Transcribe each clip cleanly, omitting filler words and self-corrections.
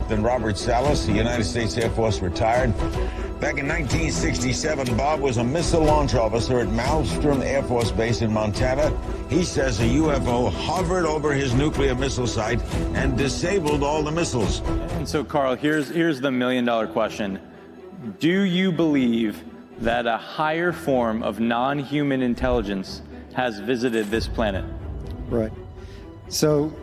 Captain Robert Salas, the United States Air Force retired. Back in 1967, Bob was a missile launch officer at Malmstrom Air Force Base in Montana. He says a UFO hovered over his nuclear missile site and disabled all the missiles. And so, Carl, here's the million-dollar question. Do you believe that a higher form of non-human intelligence has visited this planet? Right. So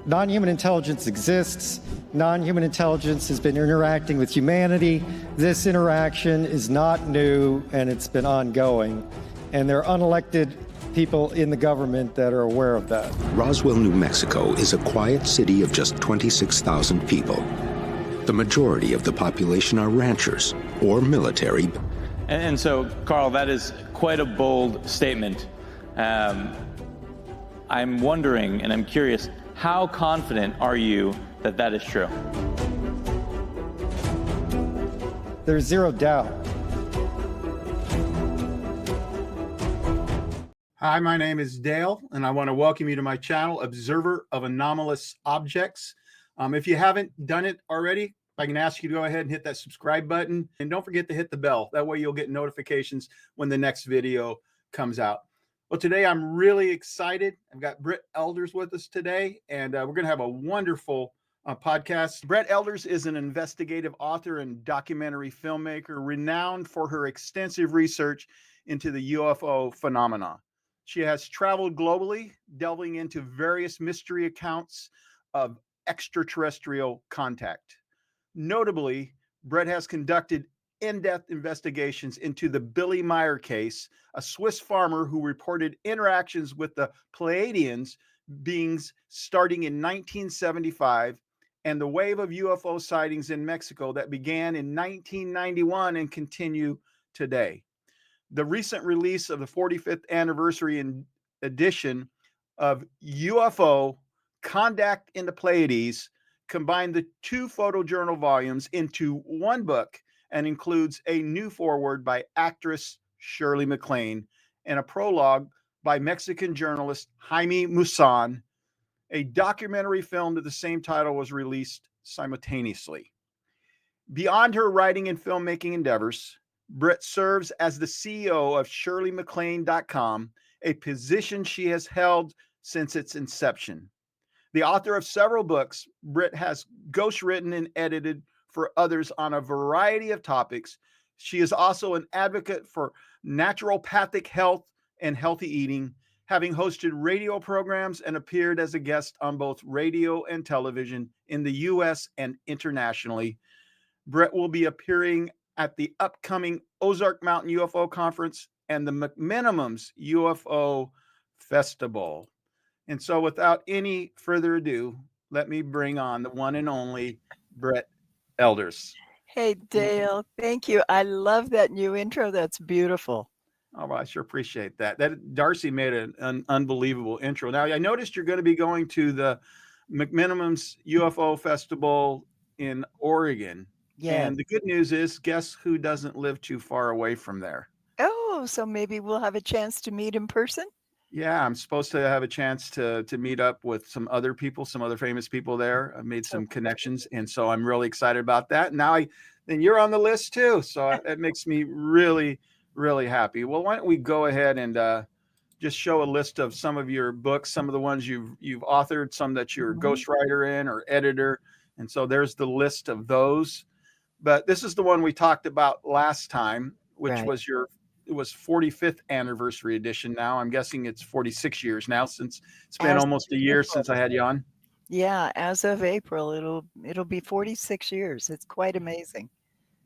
non-human intelligence exists. Non-human intelligence has been interacting with humanity. This interaction is not new, and it's been ongoing. And there are unelected people in the government that are aware of that. Roswell, New Mexico is a quiet city of just 26,000 people. The majority of the population are ranchers or military. And so, Carl, that is quite a bold statement. I'm wondering, and I'm curious, how confident are you that that is true? There's zero doubt. Hi, my name is Dale, and I want to welcome you to my channel, Observer of Anomalous Objects. If you haven't done it already, if I can ask you to go ahead and hit that subscribe button, and don't forget to hit the bell. That way you'll get notifications when the next video comes out. Well, today I'm really excited. I've got Britt Elders with us today, and we're going to have a wonderful podcast. Britt Elders is an investigative author and documentary filmmaker renowned for her extensive research into the UFO phenomena. She has traveled globally, delving into various mystery accounts of extraterrestrial contact. Notably, Britt has conducted in-depth investigations into the Billy Meier case, a Swiss farmer who reported interactions with the Pleiadians beings starting in 1975, and the wave of UFO sightings in Mexico that began in 1991 and continue today. The recent release of the 45th anniversary edition of UFO Contact in the Pleiades combined the two photojournal volumes into one book and includes a new foreword by actress Shirley MacLaine and a prologue by Mexican journalist Jaime Maussan. A documentary film to the same title was released simultaneously. Beyond her writing and filmmaking endeavors, Britt serves as the CEO of ShirleyMacLaine.com, a position she has held since its inception. The author of several books, Britt has ghostwritten and edited for others on a variety of topics. She is also an advocate for naturopathic health and healthy eating, having hosted radio programs and appeared as a guest on both radio and television in the U.S. and internationally. Britt will be appearing at the upcoming Ozark Mountain UFO Conference and the McMinimum's UFO Festival. And so without any further ado, let me bring on the one and only Britt Elders. Hey, Dale. Thank you. I love that new intro. That's beautiful. Oh, well, I sure appreciate that. Darcy made an unbelievable intro. Now, I noticed you're going to be going to the McMinimum's UFO Festival in Oregon. Yeah. And the good news is, guess who doesn't live too far away from there? Oh, so maybe we'll have a chance to meet in person? Yeah, I'm supposed to have a chance to meet up with some other people, some other famous people there. I made some connections, and so I'm really excited about that. Now, then you're on the list too, so it makes me really, really happy. Well, why don't we go ahead and just show a list of some of your books, some of the ones you've authored, some that you're a ghostwriter in or editor, and so there's the list of those. But this is the one we talked about last time, which was it was 45th anniversary edition. Now I'm guessing it's 46 years now, since it's been almost a year since I had you on. Yeah, as of April, it'll be 46 years. It's quite amazing.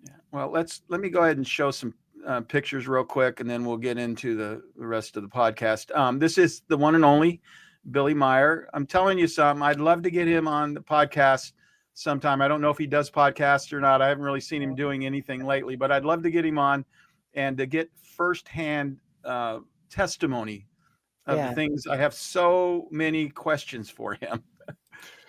Yeah. Well, let me go ahead and show some pictures real quick, and then we'll get into the rest of the podcast. This is the one and only Billy Meier. I'm telling you something. I'd love to get him on the podcast sometime. I don't know if he does podcasts or not. I haven't really seen him doing anything lately, but I'd love to get him on and to get firsthand testimony of the things. I have so many questions for him.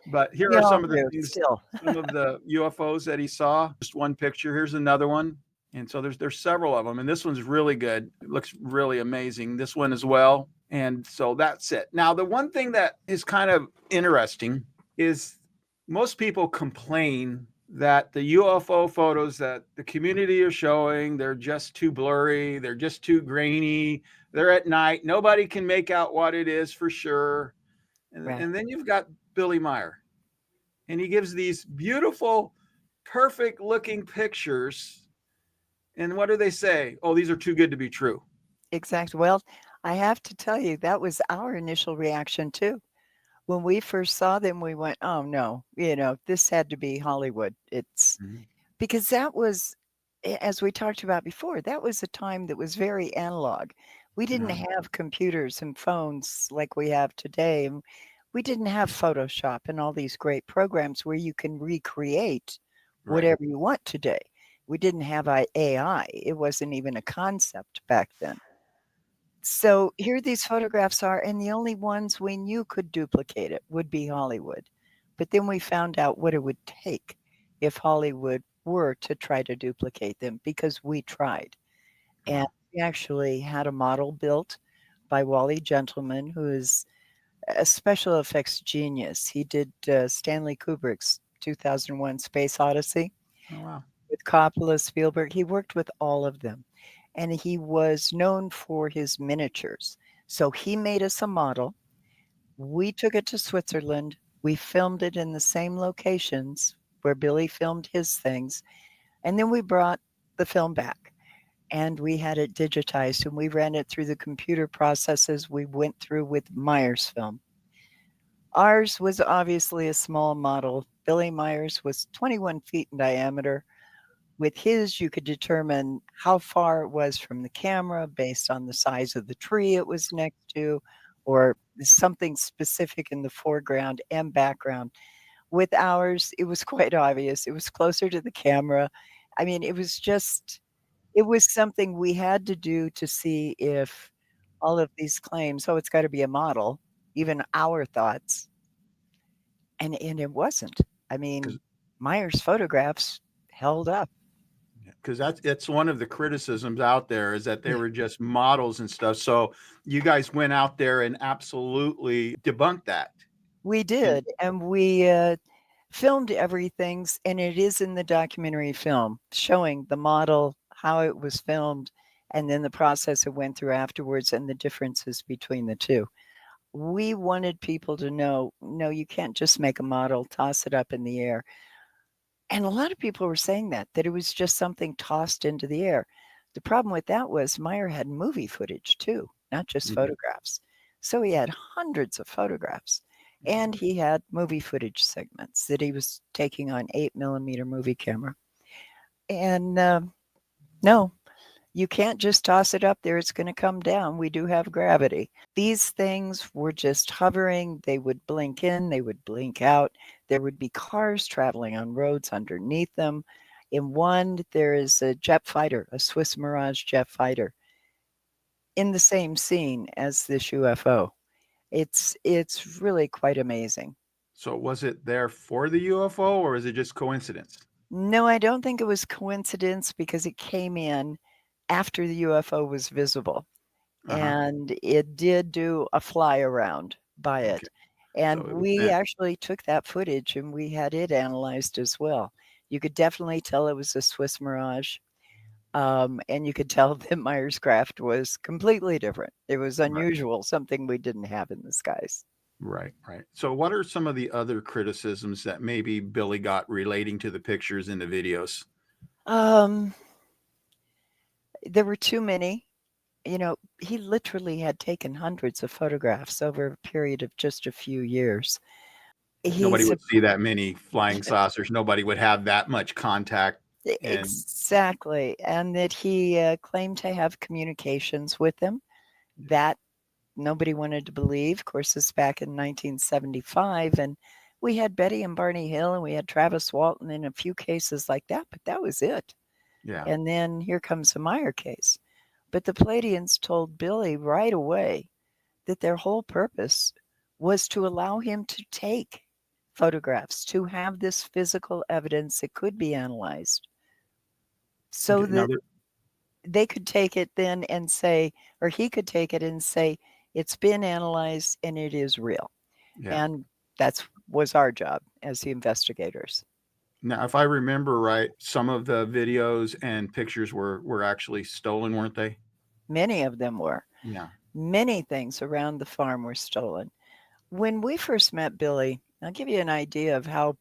But here are some of the things, some of the UFOs that he saw. Just one picture. Here's another one. And so there's several of them. And this one's really good. It looks really amazing. This one as well. And so that's it. Now, the one thing that is kind of interesting is most people complain that the UFO photos that the community are showing, they're just too blurry, they're just too grainy, they're at night, nobody can make out what it is for sure. Right. And then you've got Billy Meier, and he gives these beautiful, perfect looking pictures. And what do they say? Oh, these are too good to be true. Exactly. Well, I have to tell you, that was our initial reaction too. When we first saw them, we went, "Oh no, this had to be Hollywood." It's Mhm. because that was, as we talked about before, that was a time that was very analog. We didn't Yeah, have computers and phones like we have today. And we didn't have Photoshop and all these great programs where you can recreate right. whatever you want today. We didn't have AI. It wasn't even a concept back then. So here these photographs are, and the only ones we knew could duplicate it would be Hollywood. But then we found out what it would take if Hollywood were to try to duplicate them because we tried. And Wow. we actually had a model built by Wally Gentleman, who is a special effects genius. He did Stanley Kubrick's 2001 Space Odyssey Oh, wow. with Coppola, Spielberg. He worked with all of them, and he was known for his miniatures. So he made us a model. We took it to Switzerland. We filmed it in the same locations where Billy filmed his things, and then we brought the film back and we had it digitized and we ran it through the computer processes we went through with Meiers film. Ours was obviously a small model. Billy Meiers was 21 feet in diameter. With his, you could determine how far it was from the camera based on the size of the tree it was next to, or something specific in the foreground and background. With ours, it was quite obvious. It was closer to the camera. I mean, it was something we had to do to see if all of these claims, oh, it's got to be a model, even our thoughts, and it wasn't. I mean, Meyer's photographs held up. Because that's one of the criticisms out there is that they were just models and stuff. So you guys went out there and absolutely debunked that. We And did, and we filmed everything, and it is in the documentary film showing the model, how it was filmed, and then the process it went through afterwards and the differences between the two. We wanted people to know, no, you can't just make a model, toss it up in the air. And a lot of people were saying that it was just something tossed into the air. The problem with that was Meier had movie footage too, not just Mhm. photographs. So he had hundreds of photographs and he had movie footage segments that he was taking on 8 millimeter movie camera. And no, you can't just toss it up there. It's going to come down. We do have gravity. These things were just hovering. They would blink in, they would blink out. There would be cars traveling on roads underneath them. In one, there is a jet fighter, a Swiss Mirage jet fighter, in the same scene as this UFO. It's really quite amazing. So was it there for the UFO or is it just coincidence? No, I don't think it was coincidence because it came in after the UFO was visible. Uh-huh. And it did do a fly around by Okay. it. And So it was we meant. actually took that footage and we had it analyzed as well. You could definitely tell it was a Swiss Mirage. And you could tell that Meyer's craft was completely different. It was Right. unusual, something we didn't have in the skies. Right. Right. So what are some of the other criticisms that maybe Billy got relating to the pictures in the videos? Um, there were too many. He literally had taken hundreds of photographs over a period of just a few years. Nobody He's would see that many flying saucers. Nobody would have that much contact. And Exactly, and that he, claimed to have communications with them that nobody wanted to believe. Of course, this back in 1975, and we had Betty and Barney Hill, and we had Travis Walton in a few cases like that, but that was it. yeah, And then here comes the Meier case. But the Palladians told Billy right away that their whole purpose was to allow him to take photographs, to have this physical evidence that could be analyzed so okay. Now that they could take it then and say, or he could take it and say, it's been analyzed and it is real. yeah. And that's was our job as the investigators. Now, if I remember right, some of the videos and pictures were actually stolen, weren't they? Many of them were. Yeah. Many things around the farm were stolen. When we first met Billy, I'll give you an idea of how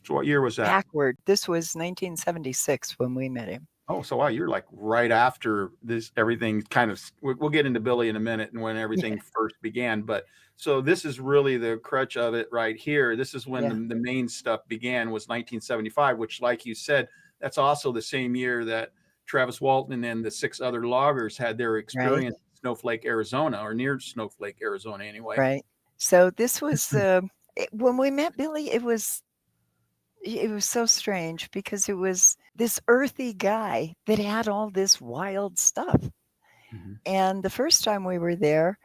So what year was that? backward. This was 1976 when we met him. Oh, so wow, you're like right after this, everything kind of, we'll get into Billy in a minute and when everything first began. But so this is really the crutch of it right here. This is when Yeah. the main stuff began, was 1975, which, like you said, that's also the same year that Travis Walton and the 6 other loggers had their experience in Snowflake, Arizona, or near Snowflake, Arizona anyway. Right. So this was when we met Billy, it was so strange because it was this earthy guy that had all this wild stuff. Mhm. And the first time we were there,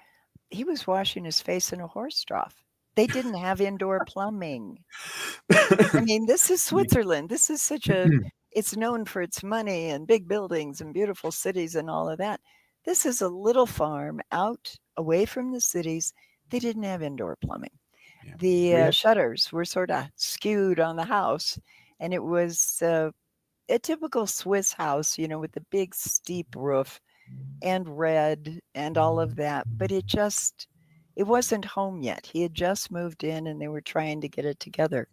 he was washing his face in a horse trough. They didn't have indoor plumbing. I mean, this is Switzerland. This is such a, it's known for its money and big buildings and beautiful cities and all of that. This is a little farm out away from the cities. They didn't have indoor plumbing. Yeah. The shutters were sort of skewed on the house, and it was a typical Swiss house, you know, with the big steep roof and red and all of that. But it wasn't home yet. He had just moved in and they were trying to get it together.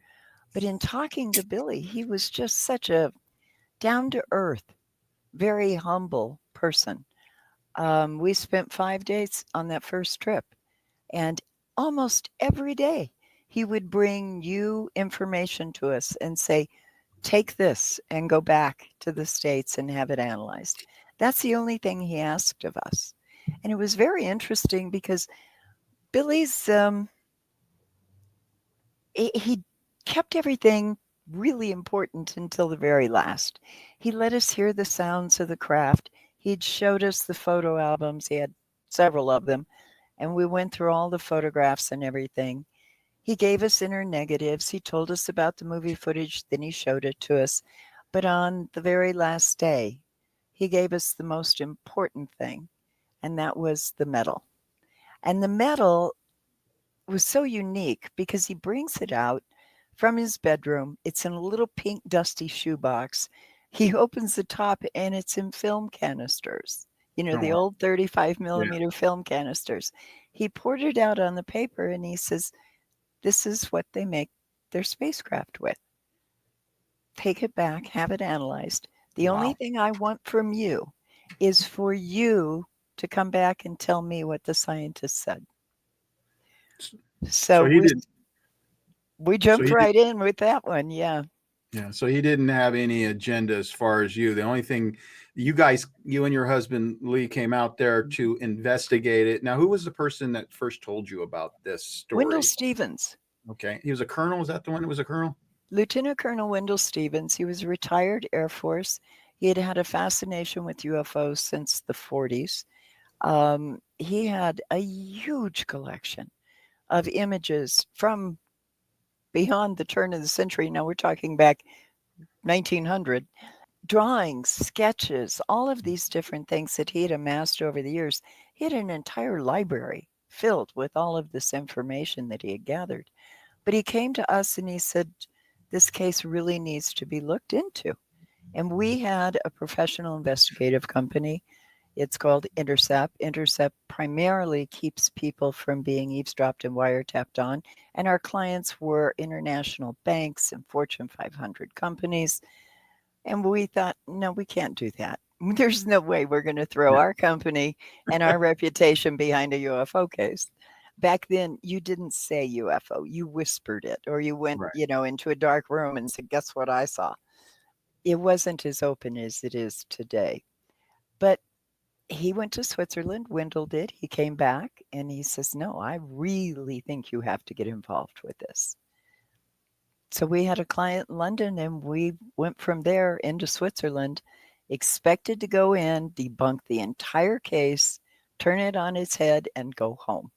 But in talking to Billy, he was just such a down to earth, very humble person. We spent 5 days on that first trip, and almost every day he would bring you information to us and say, take this and go back to the States and have it analyzed. That's the only thing he asked of us. And it was very interesting because Billy's, he kept everything really important until the very last. He let us hear the sounds of the craft. He'd showed us the photo albums. He had several of them. And we went through all the photographs and everything. He gave us inner negatives. He told us about the movie footage. Then he showed it to us. But on the very last day, he gave us the most important thing, and that was the medal. And the medal was so unique because he brings it out from his bedroom. It's in a little pink dusty shoebox. He opens the top and it's in film canisters, you know, the old 35 millimeter film canisters. He poured it out on the paper and he says, this is what they make their spacecraft with. Take it back, have it analyzed. The only thing I want from you is for you to come back and tell me what the scientists said. So we jumped right in with that one. Yeah. Yeah. So he didn't have any agenda as far as you. The only thing you guys, you and your husband, Lee, came out there to investigate it. Now, who was the person that first told you about this story? Wendell Stevens. Okay. He was a colonel. Was that the one that was a colonel? Lieutenant Colonel Wendell Stevens. He was a retired Air Force. He had had a fascination with UFOs since the 40s. He had a huge collection of images from beyond the turn of the century. Now we're talking back 1900. Drawings, sketches, all of these different things that he had amassed over the years. He had an entire library filled with all of this information that he had gathered. But he came to us and he said, this case really needs to be looked into. And we had a professional investigative company. It's called Intercept. Intercept primarily keeps people from being eavesdropped and wiretapped on. And our clients were international banks and Fortune 500 companies. And we thought, no, we can't do that. There's no way we're going to throw our company and our reputation behind a UFO case. Back then, you didn't say UFO. You whispered it, or you went, you know, into a dark room and said, guess what I saw? It wasn't as open as it is today. But he went to Switzerland. Wendell did. He came back and he says, no, I really think you have to get involved with this. So we had a client in London and we went from there into Switzerland, expected to go in, debunk the entire case, turn it on its head, and go home.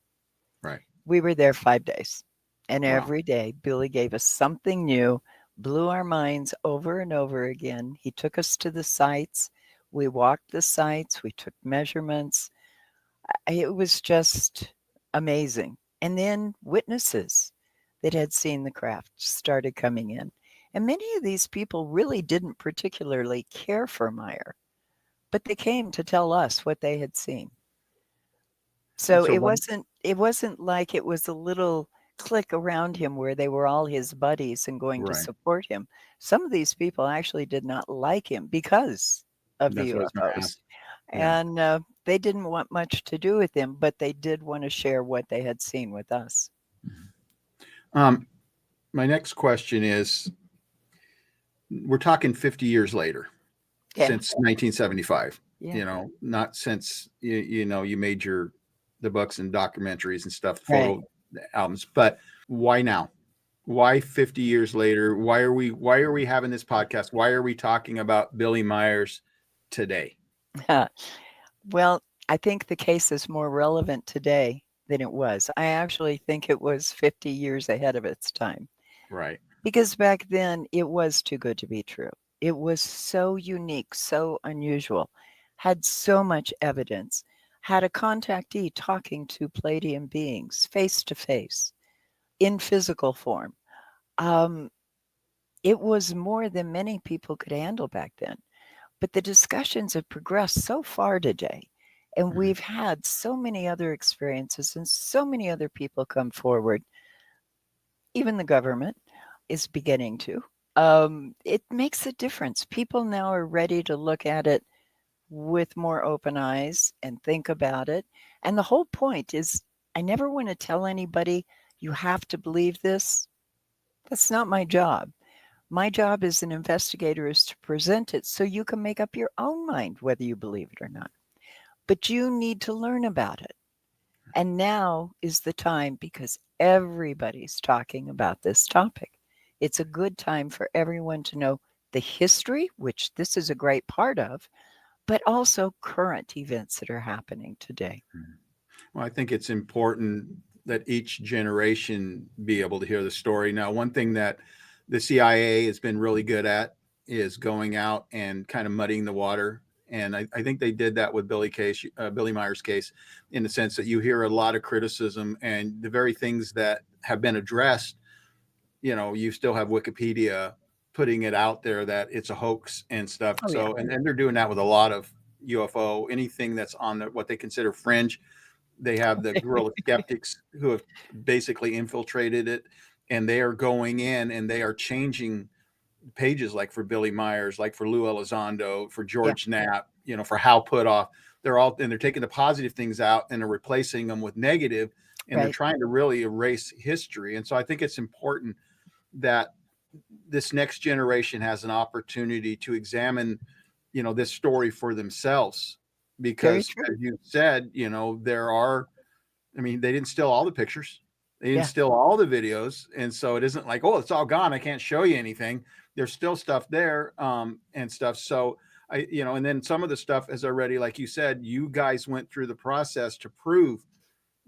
Right. We were there 5 days. And every day, Billy gave us something new, blew our minds over and over again. He took us to the sites. We walked the sites. We took measurements. It was just amazing. And then witnesses that had seen the craft started coming in. And many of these people really didn't particularly care for Meier, but they came to tell us what they had seen. So it wasn't like it was a little clique around him where they were all his buddies and going to Right. support him. Some of these people actually did not like him because of the That's what I was going to UFOs. ask. Yeah. And they didn't want much to do with him, but they did want to share what they had seen with us. My next question is, we're talking 50 years later, Yeah. since 1975. Yeah. Not since you made the books and documentaries and stuff, Right. photo albums. But why now? Why 50 years later? Why are we having this podcast? Why are we talking about Billy Meiers today? Well, I think the case is more relevant today than it was. I actually think it was 50 years ahead of its time. Right. Because back then it was too good to be true. It was so unique, so unusual, had so much evidence, had a contactee talking to Palladian beings face to face in physical form. It was more than many people could handle back then. But the discussions have progressed so far today, and we've had so many other experiences and so many other people come forward. Even the government is beginning to. It makes a difference. People now are ready to look at it with more open eyes and think about it. And the whole point is, I never want to tell anybody, you have to believe this. That's not my job. My job as an investigator is to present it so you can make up your own mind whether you believe it or not. But you need to learn about it. And now is the time, because everybody's talking about this topic. It's a good time for everyone to know the history, which this is a great part of, but also current events that are happening today. Well, I think it's important that each generation be able to hear the story. Now, one thing that the CIA has been really good at is going out and kind of muddying the water. And I think they did that with Billy Meier's case, in the sense that you hear a lot of criticism, and the very things that have been addressed, you still have Wikipedia putting it out there that it's a hoax and stuff. Oh, So, yeah. and they're doing that with a lot of UFO, anything that's on what they consider fringe. They have the guerrilla skeptics who have basically infiltrated it, and they are going in and they are changing pages, like for Billy Meiers, like for Lou Elizondo, for George Knapp, for Hal Puthoff. They're taking the positive things out and they're replacing them with negative, and they're trying to really erase history. And so I think it's important that this next generation has an opportunity to examine, this story for themselves, because as you said, they didn't steal all the pictures. They didn't steal all the videos. And so it isn't like, oh, it's all gone, I can't show you anything. There's still stuff there, and stuff. So and then some of the stuff is already, like you said, you guys went through the process to prove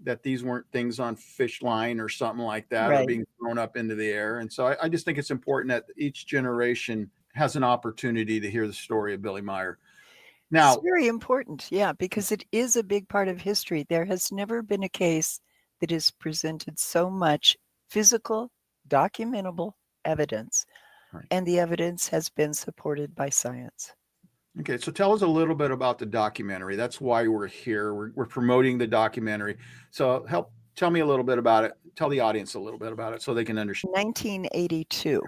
that these weren't things on fish line or something like that, or being thrown up into the air. And so I just think it's important that each generation has an opportunity to hear the story of Billy Meier. Now, it's very important, because it is a big part of history. There has never been a case that has presented so much physical, documentable evidence, and the evidence has been supported by science. Okay, so tell us a little bit about the documentary. That's why we're here. We're promoting the documentary. So tell me a little bit about it. Tell the audience a little bit about it so they can understand. 1982.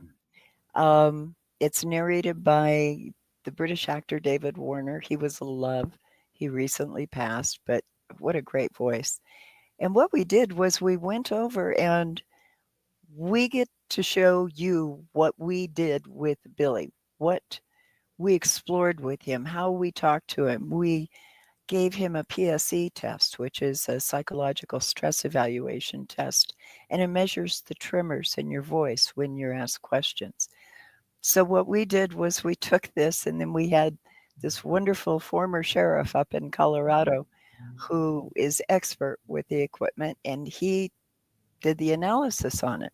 It's narrated by the British actor David Warner. He was a love. He recently passed, but what a great voice. And what we did was we went over and we get to show you what we did with Billy, what we explored with him, how we talked to him. We gave him a PSE test, which is a psychological stress evaluation test, and it measures the tremors in your voice when you're asked questions. So what we did was we took this, and then we had this wonderful former sheriff up in Colorado who is expert with the equipment, and he did the analysis on it.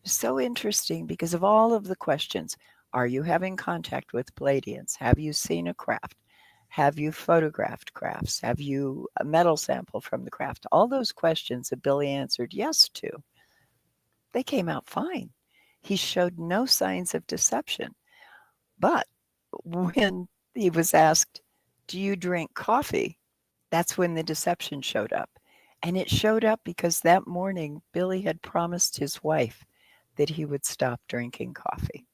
So interesting because of all of the questions. Are you having contact with Palladians? Have you seen a craft? Have you photographed crafts? Have you a metal sample from the craft? All those questions that Billy answered yes to, they came out fine. he showed no signs of deception. But when he was asked, "Do you drink coffee?" that's when the deception showed up. And it showed up because that morning Billy had promised his wife that he would stop drinking coffee.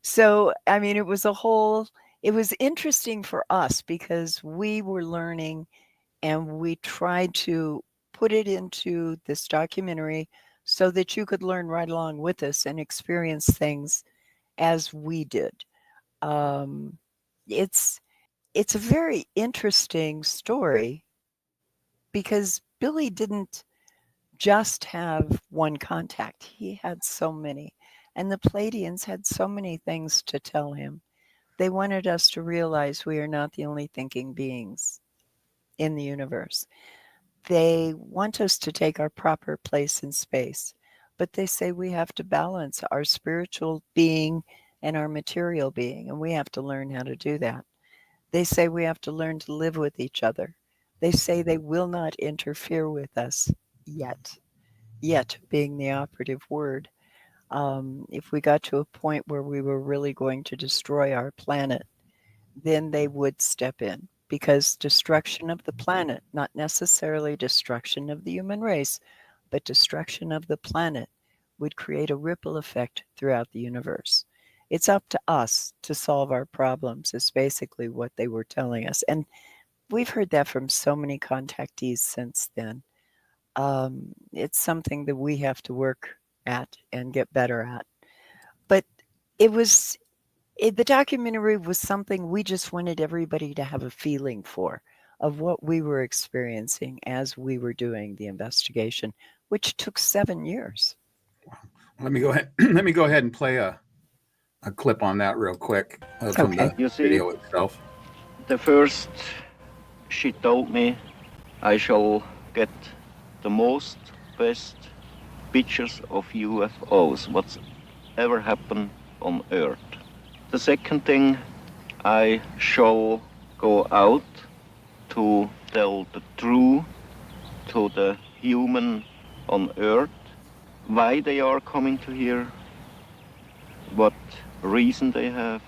So, I mean, it was interesting for us because we were learning and we tried to put it into this documentary so that you could learn right along with us and experience things as we did. Um, it's it's a very interesting story because Billy didn't just have one contact. He had so many. And the Palladians had so many things to tell him. They wanted us to realize we are not the only thinking beings in the universe. They want us to take our proper place in space, but they say we have to balance our spiritual being and our material being, and we have to learn how to do that. They say we have to learn to live with each other. They say they will not interfere with us yet, yet being the operative word. If we got to a point where we were really going to destroy our planet, then they would step in because destruction of the planet, not necessarily destruction of the human race, but destruction of the planet would create a ripple effect throughout the universe. It's up to us to solve our problems, is basically what they were telling us. And we've heard that from so many contactees since then. It's something that we have to work at and get better at. But the documentary was something we just wanted everybody to have a feeling for of what we were experiencing as we were doing the investigation, which took 7 years. Let me go ahead. Let me go ahead and play a clip on that real quick from Okay. the video itself. The first, she told me I shall get the most best pictures of UFOs, what's ever happened on Earth. The second thing, I shall go out to tell the truth to the human on Earth, why they are coming to here, what reason they have,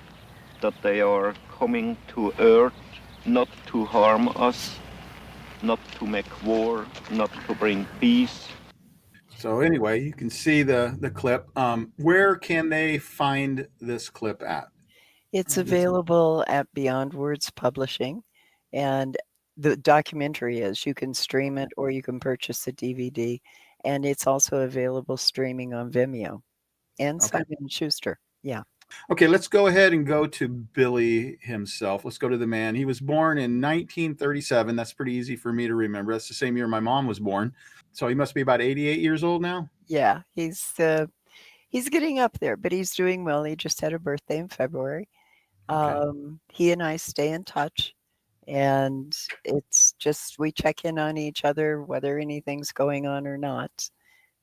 that they are coming to Earth not to harm us, not to make war, not to bring peace. So anyway, you can see the clip. Where can they find this clip at? It's available at Beyond Words Publishing, and the documentary is. You can stream it or you can purchase the DVD, and it's also available streaming on Vimeo and Okay. Simon & Schuster. Yeah. Okay, let's go ahead and go to Billy himself. Let's go to the man. He was born in 1937. That's pretty easy for me to remember. That's the same year my mom was born. So he must be about 88 years old now. Yeah, he's getting up there, but he's doing well. He just had a birthday in February. Okay. He and I stay in touch, and it's just we check in on each other whether anything's going on or not.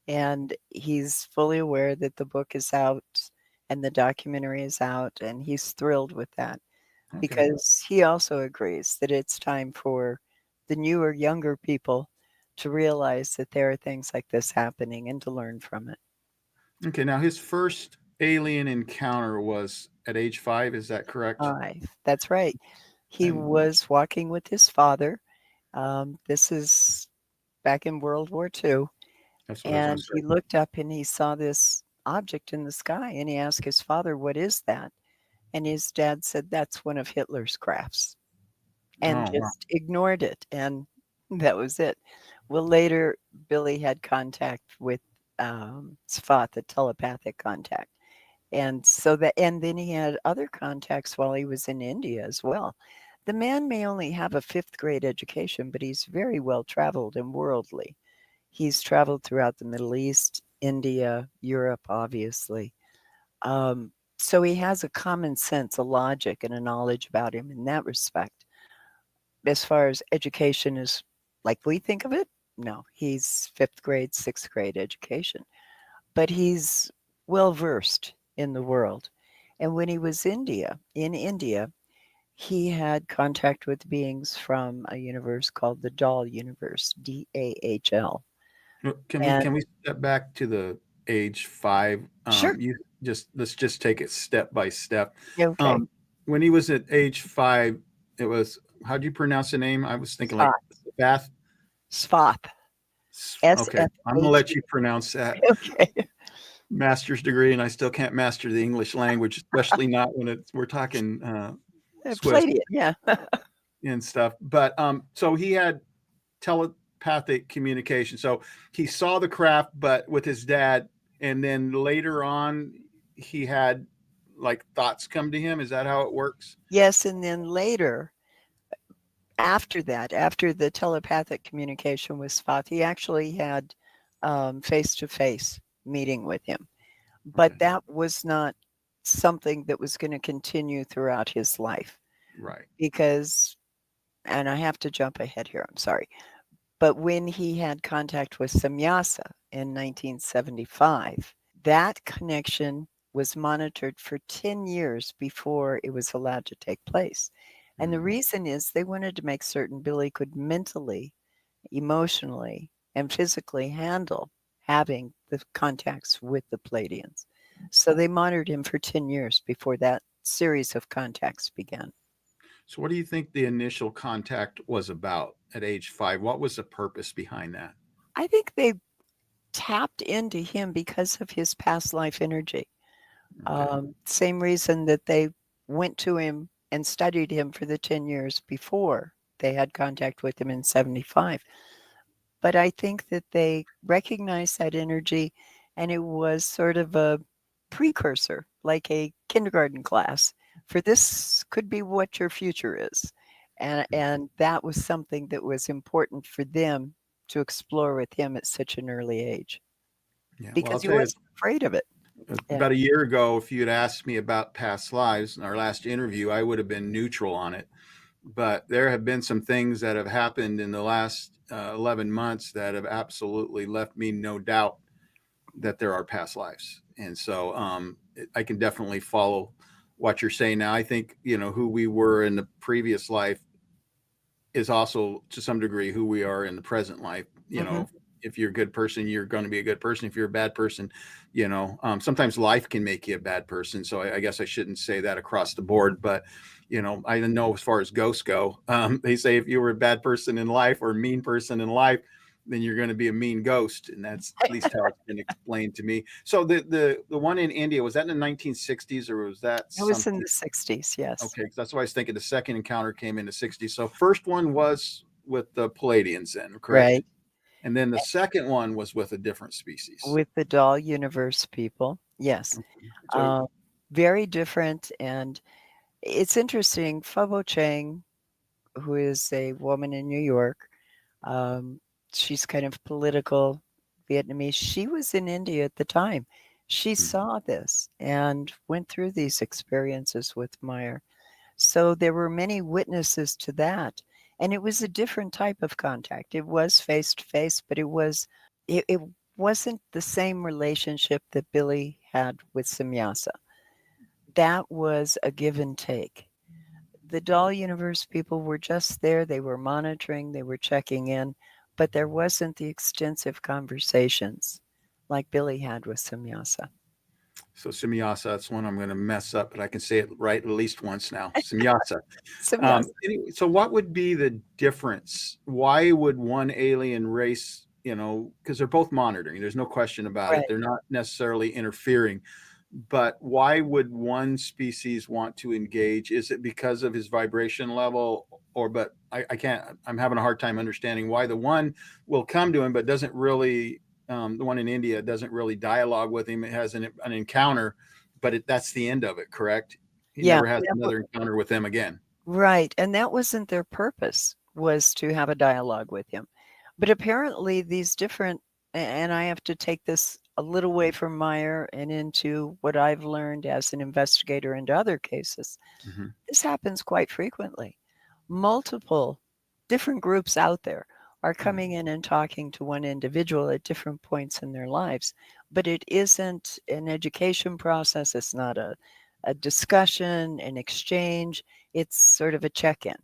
And he's fully aware that the book is out and the documentary is out, and he's thrilled with that Okay. because he also agrees that it's time for the newer, younger people to realize that there are things like this happening and to learn from it. Okay. Now his first alien encounter was at age 5. Is that correct? 5. That's right. He And- was walking with his father. This is back in World War II. That's what I was gonna And he say. looked up and he saw this object in the sky and he asked his father, "What is that?" And his dad said, "That's one of Hitler's crafts," and Oh, wow. just ignored it. And that was it. Well, later, Billy had contact with Svat, the telepathic contact. And then he had other contacts while he was in India as well. The man may only have a 5th grade education, but he's very well traveled and worldly. He's traveled throughout the Middle East, India, Europe, obviously. So he has a common sense, a logic, and a knowledge about him in that respect. As far as education is like we think of it, no, he's 5th grade, 6th grade education, but he's well versed in the world. And when he was in India, he had contact with beings from a universe called the Dahl universe, DAHL. Can And we step back to the age 5. Sure. Let's just take it step by step. Okay. When he was at age 5, it was, how do you pronounce the name? I was thinking like Bath. Svath. Okay, I'm gonna let you pronounce that. Okay. Master's degree, and I still can't master the English language, especially not when we're talking Swiss Palladian, yeah. and stuff. But so he had telepathic communication. So he saw the craft, but with his dad, and then later on, he had like thoughts come to him. Is that how it works? Yes, and then later, after that, after the telepathic communication with Svath, he actually had face-to-face meeting with him. But that was not something that was going to continue throughout his life. Right. Because, and I have to jump ahead here, I'm sorry. But when he had contact with Samyasa in 1975, that connection was monitored for 10 years before it was allowed to take place. And the reason is they wanted to make certain Billy could mentally, emotionally, and physically handle having the contacts with the Palladians. So they monitored him for 10 years before that series of contacts began. So what do you think the initial contact was about at age 5? What was the purpose behind that? I think they tapped into him because of his past life energy. Same reason that they went to him and studied him for the 10 years before they had contact with him in 75. But I think that they recognized that energy, and it was sort of a precursor, like a kindergarten class, for this could be what your future is. And that was something that was important for them to explore with him at such an early age. Yeah, Because he wasn't afraid of it. About a year ago, if you had asked me about past lives in our last interview, I would have been neutral on it. But there have been some things that have happened in the last 11 months that have absolutely left me no doubt that there are past lives. And so I can definitely follow what you're saying now. I think, who we were in the previous life is also to some degree who we are in the present life. If you're a good person, you're going to be a good person. If you're a bad person, sometimes life can make you a bad person. So I guess I shouldn't say that across the board, but I know as far as ghosts go, they say if you were a bad person in life or a mean person in life, then you're going to be a mean ghost. And that's at least how it's been explained to me. So the one in India, was that in the 1960s or was that It was in the 60s, yes. Okay, that's why I was thinking the second encounter came in the 60s. So first one was with the Palladians then, correct? Right. And then the second one was with a different species. With the doll universe people, yes. So, very different. And it's interesting, Phobo Chang, who is a woman in New York, she's kind of political Vietnamese. She was in India at the time. She saw this and went through these experiences with Meier. So there were many witnesses to that. And it was a different type of contact. It was face to face, but it wasn't the same relationship that Billy had with Samyasa. That was a give and take. The doll universe people were just there. They were monitoring, they were checking in, but there wasn't the extensive conversations like Billy had with Samyasa. So Samyasa, that's one I'm going to mess up, but I can say it right at least once now. Samyasa. Anyway, so what would be the difference? Why would one alien race, because they're both monitoring, there's no question about it. They're not necessarily interfering, but why would one species want to engage? Is it because of his vibration level but I'm having a hard time understanding why the one will come to him, but doesn't really, the one in India doesn't really dialogue with him. It has an encounter, but that's the end of it, correct? He never has another encounter with them again. Right. And that wasn't their purpose, was to have a dialogue with him. But apparently these different, and I have to take this a little way from Meier and into what I've learned as an investigator into other cases. This happens quite frequently. Multiple different groups out there are coming in and talking to one individual at different points in their lives, but it isn't an education process. It's not a discussion, an exchange. It's sort of a check-in.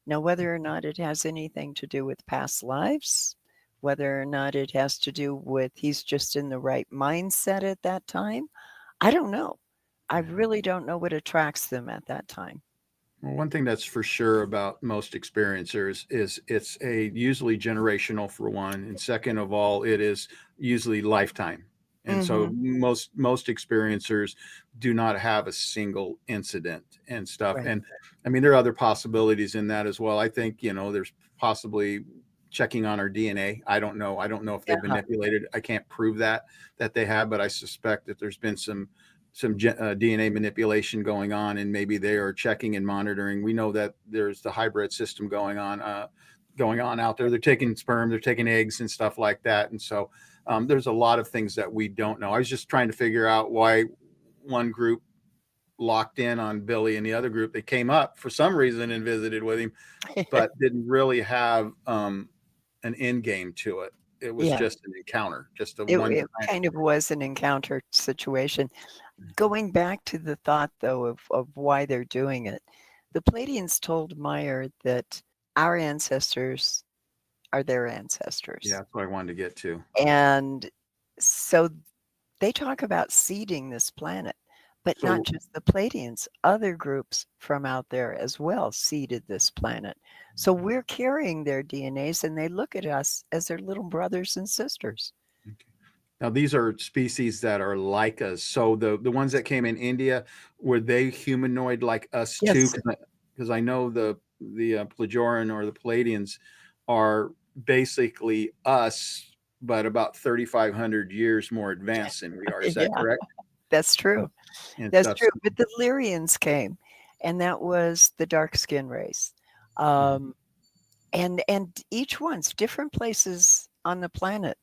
Now, whether or not it has anything to do with past lives, Whether or not it has to do with he's just in the right mindset at that time, I don't know. I really don't know what attracts them at that time. Well, one thing that's for sure about most experiencers is it's usually generational for one, and second of all, it is usually lifetime. And so most experiencers do not have a single incident and stuff. Right. And I mean, there are other possibilities in that as well. I think, there's possibly checking on our DNA. I don't know. I don't know if they've manipulated. I can't prove that they have, but I suspect that there's been some DNA manipulation going on, and maybe they are checking and monitoring. We know that there's the hybrid system going on out there. They're taking sperm, they're taking eggs and stuff like that. And so there's a lot of things that we don't know. I was just trying to figure out why one group locked in on Billy and the other group, they came up for some reason and visited with him, but didn't really have an end game to it. It was just an encounter, just It kind of was an encounter situation. Going back to the thought, though, of why they're doing it, the Pleiadians told Meier that our ancestors are their ancestors. Yeah, that's what I wanted to get to. And so they talk about seeding this planet, but not just the Pleiadians. Other groups from out there as well seeded this planet. So we're carrying their DNAs, and they look at us as their little brothers and sisters. Now, these are species that are like us. So the ones that came in India, were they humanoid like us too? Because I know the Plagiaran or the Pleiadians are basically us, but about 3,500 years more advanced than we are. Is that correct? That's true. That's true. But the Lyrians came, and that was the dark skin race. And each one's different places on the planet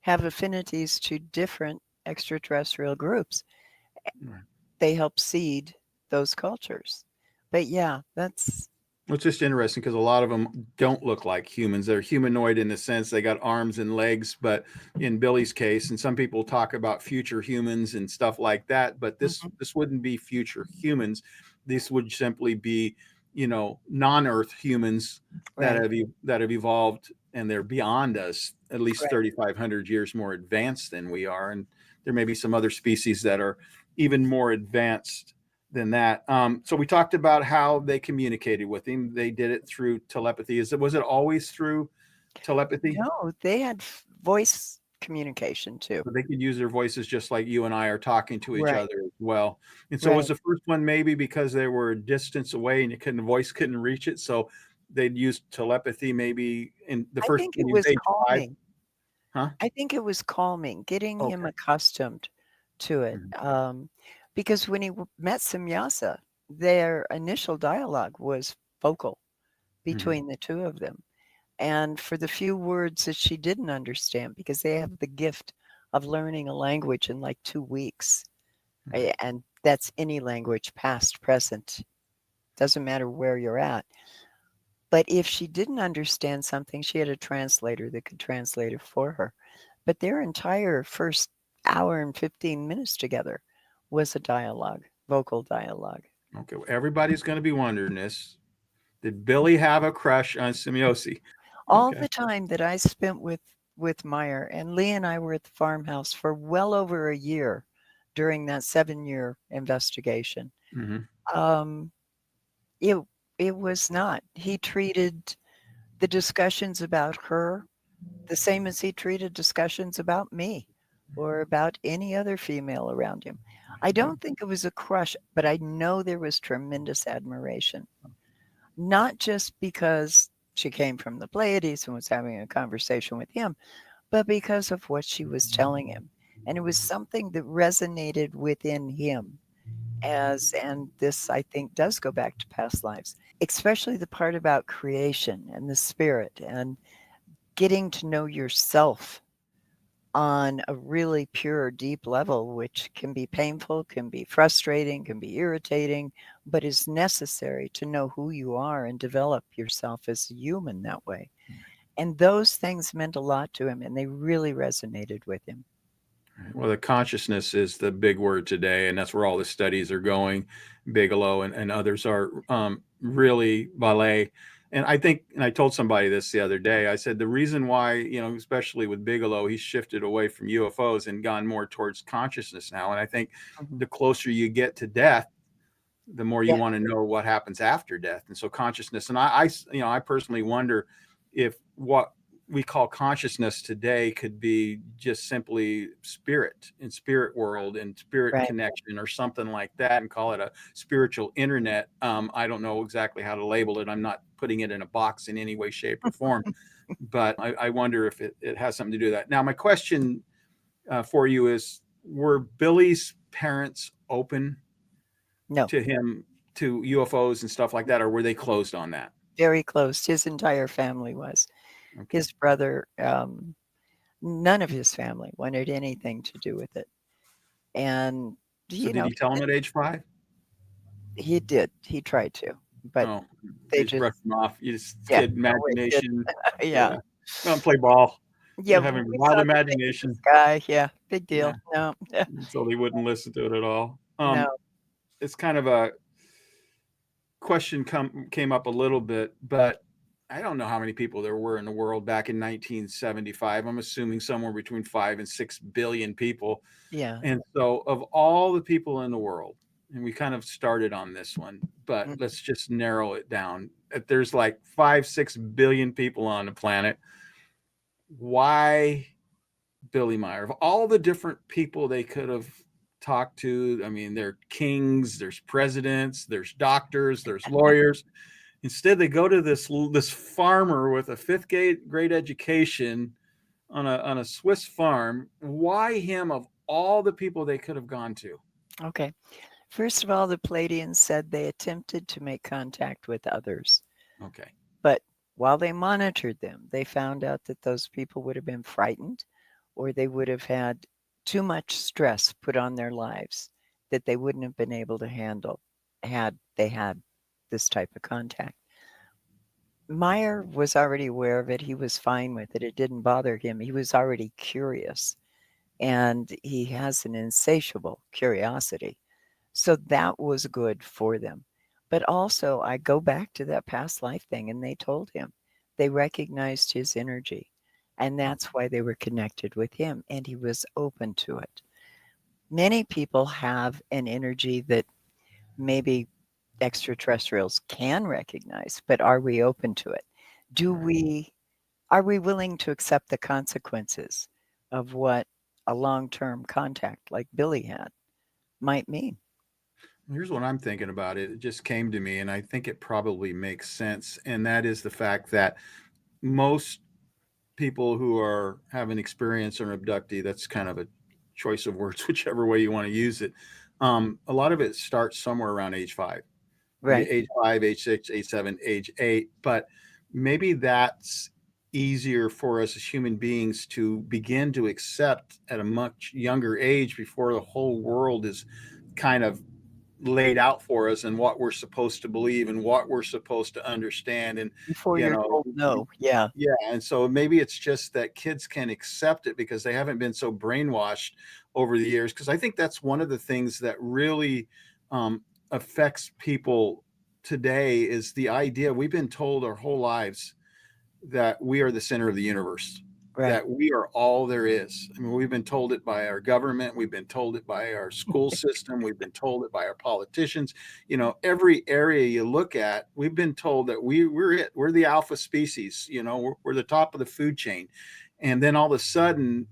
have affinities to different extraterrestrial groups. They help seed those cultures. But yeah, it's just interesting because a lot of them don't look like humans. They're humanoid in the sense they got arms and legs, but in Billy's case, and some people talk about future humans and stuff like that, but this wouldn't be future humans. This would simply be, non-Earth humans that have evolved, and they're beyond us, at least 3,500 years more advanced than we are. And there may be some other species that are even more advanced than that. So we talked about how they communicated with him. They did it through telepathy. Was it always through telepathy? No, they had voice communication too. So they could use their voices just like you and I are talking to each other as well. And so was the first one maybe because they were a distance away and the voice couldn't reach it, so they'd use telepathy maybe in the first. I think it was calming. I think it was calming, getting him accustomed to it. Because when he met Samyasa, their initial dialogue was vocal between the two of them. And for the few words that she didn't understand, because they have the gift of learning a language in like 2 weeks. And that's any language, past, present. Doesn't matter where you're at. But if she didn't understand something, she had a translator that could translate it for her. But their entire first hour and 15 minutes together was a dialogue, vocal dialogue. Okay, well, everybody's going to be wondering this. Did Billy have a crush on Semiosi? All the time that I spent with Meier, and Lee and I were at the farmhouse for well over a year during that 7-year investigation. It was not. He treated the discussions about her the same as he treated discussions about me or about any other female around him. I don't think it was a crush, but I know there was tremendous admiration. Not just because she came from the Pleiades and was having a conversation with him, but because of what she was telling him. And it was something that resonated within him. And this, I think, does go back to past lives, especially the part about creation and the spirit and getting to know yourself on a really pure, deep level, which can be painful, can be frustrating, can be irritating, but is necessary to know who you are and develop yourself as a human that way. And those things meant a lot to him, and they really resonated with him. Well, the consciousness is the big word today, and that's where all the studies are going. Bigelow and others are really Ballet And I think, and I told somebody this the other day, I said, the reason why, especially with Bigelow, he's shifted away from UFOs and gone more towards consciousness now. And I think the closer you get to death, the more you want to know what happens after death. And so consciousness, and I personally wonder if what we call consciousness today could be just simply spirit and spirit world and spirit connection or something like that, and call it a spiritual internet. I don't know exactly how to label it. I'm not putting it in a box in any way, shape, or form, but I wonder if it has something to do with that. Now, my question for you is, were Billy's parents open to him, to UFOs and stuff like that, or were they closed on that? Very close. His entire family was. Okay. His brother, none of his family wanted anything to do with it. And, So did he tell him at age 5? He did. He tried to, but they just brushed him off. You just Yeah, kid imagination. yeah. Don't play ball. Yeah, Having we wild saw the imagination. biggest guy. Yeah, big deal. No, So they wouldn't listen to it at all. no. It's kind of a question came up a little bit, but I don't know how many people there were in the world back in 1975. I'm assuming somewhere between 5 and 6 billion people. Yeah. And so of all the people in the world, and we kind of started on this one, but let's just narrow it down. If there's like 5-6 billion people on the planet, why Billy Meier? Of all the different people they could have talked to, I mean, there are kings, there's presidents, there's doctors, there's lawyers. Instead, they go to this farmer with a 5th grade education on a Swiss farm. Why him of all the people they could have gone to? Okay. First of all, the Palladians said they attempted to make contact with others. Okay. But while they monitored them, they found out that those people would have been frightened, or they would have had too much stress put on their lives that they wouldn't have been able to handle had they had this type of contact. Meier was already aware of it. He was fine with it. It didn't bother him. He was already curious, and he has an insatiable curiosity. So that was good for them. But also, I go back to that past life thing, and they told him. They recognized his energy, and that's why they were connected with him, and he was open to it. Many people have an energy that maybe extraterrestrials can recognize, but are we open to it? Are we willing to accept the consequences of what a long-term contact like Billy had might mean? Here's what I'm thinking about it. It just came to me, and I think it probably makes sense. And that is the fact that most people who have an experience or an abductee, that's kind of a choice of words, whichever way you want to use it. A lot of it starts somewhere around age 5. Right. Age 5, age 6, age 7, age 8. But maybe that's easier for us as human beings to begin to accept at a much younger age, before the whole world is kind of laid out for us and what we're supposed to believe and what we're supposed to understand. And Before you're told no. Yeah. and so maybe it's just that kids can accept it because they haven't been so brainwashed over the years. Because I think that's one of the things that really affects people today, is the idea we've been told our whole lives that we are the center of the universe. Right. That we are all there is. I mean, we've been told it by our government. We've been told it by our school system. We've been told it by our politicians. Every area you look at, we've been told that we're it. We're the alpha species. We're the top of the food chain. And then all of a sudden,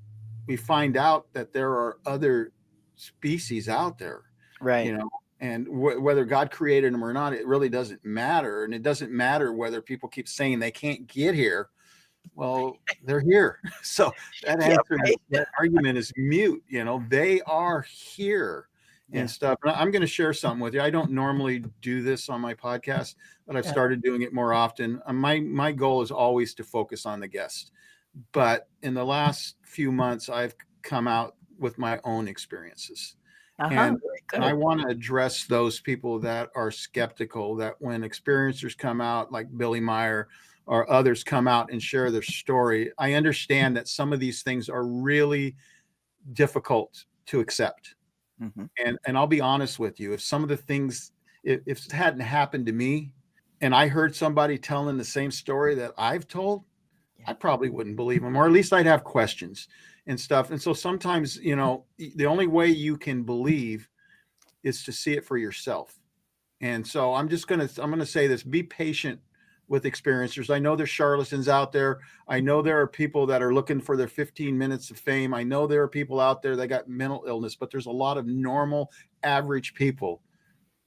we find out that there are other species out there. Right. And whether God created them or not, it really doesn't matter. And it doesn't matter whether people keep saying they can't get here. Well, they're here. So that answer, that argument is mute. They are here and stuff. And I'm going to share something with you. I don't normally do this on my podcast, but I've started doing it more often. My goal is always to focus on the guest. But in the last few months, I've come out with my own experiences. And I want to address those people that are skeptical, that when experiencers come out like Billy Meier or others come out and share their story, I understand that some of these things are really difficult to accept. And I'll be honest with you, if some of the things, if it hadn't happened to me, and I heard somebody telling the same story that I've told, Yeah. I probably wouldn't believe them, or at least I'd have questions and stuff. And so sometimes, you know, the only way you can believe is to see it for yourself. And so I'm going to say this, be patient with experiencers. I know there's charlatans out there. I know there are people that are looking for their 15 minutes of fame. I know there are people out there that got mental illness, but there's a lot of normal, average people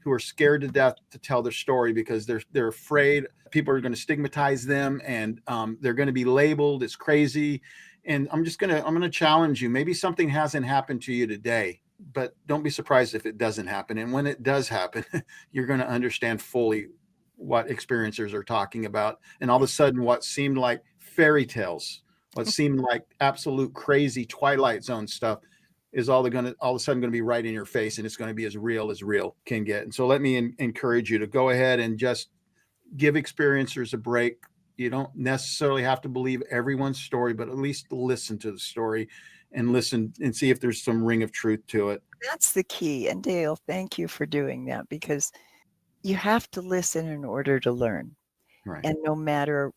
who are scared to death to tell their story because they're afraid people are going to stigmatize them, and they're going to be labeled as crazy. And I'm going to challenge you. Maybe something hasn't happened to you today, but don't be surprised if it doesn't happen. And when it does happen, you're going to understand fully what experiencers are talking about. And all of a sudden, what seemed like fairy tales, what seemed like absolute crazy Twilight Zone stuff, is all of a sudden going to be right in your face, and it's going to be as real can get. And so let me encourage you to go ahead and just give experiencers a break. You don't necessarily have to believe everyone's story, but at least listen to the story and listen and see if there's some ring of truth to it. That's the key. And Dale, thank you for doing that, because you have to listen in order to learn. Right. And no matter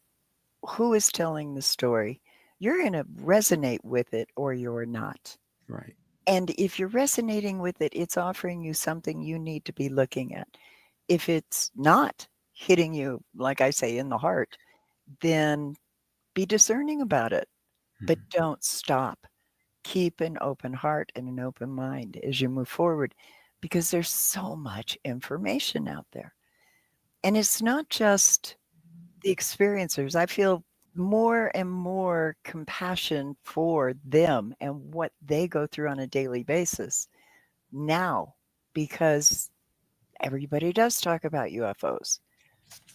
who is telling the story, you're going to resonate with it or you're not. Right. And if you're resonating with it, it's offering you something you need to be looking at. If it's not hitting you, like I say, in the heart, then be discerning about it. But don't stop. Keep an open heart and an open mind as you move forward, because there's so much information out there. And it's not just the experiencers. I feel more and more compassion for them and what they go through on a daily basis now, because everybody does talk about UFOs.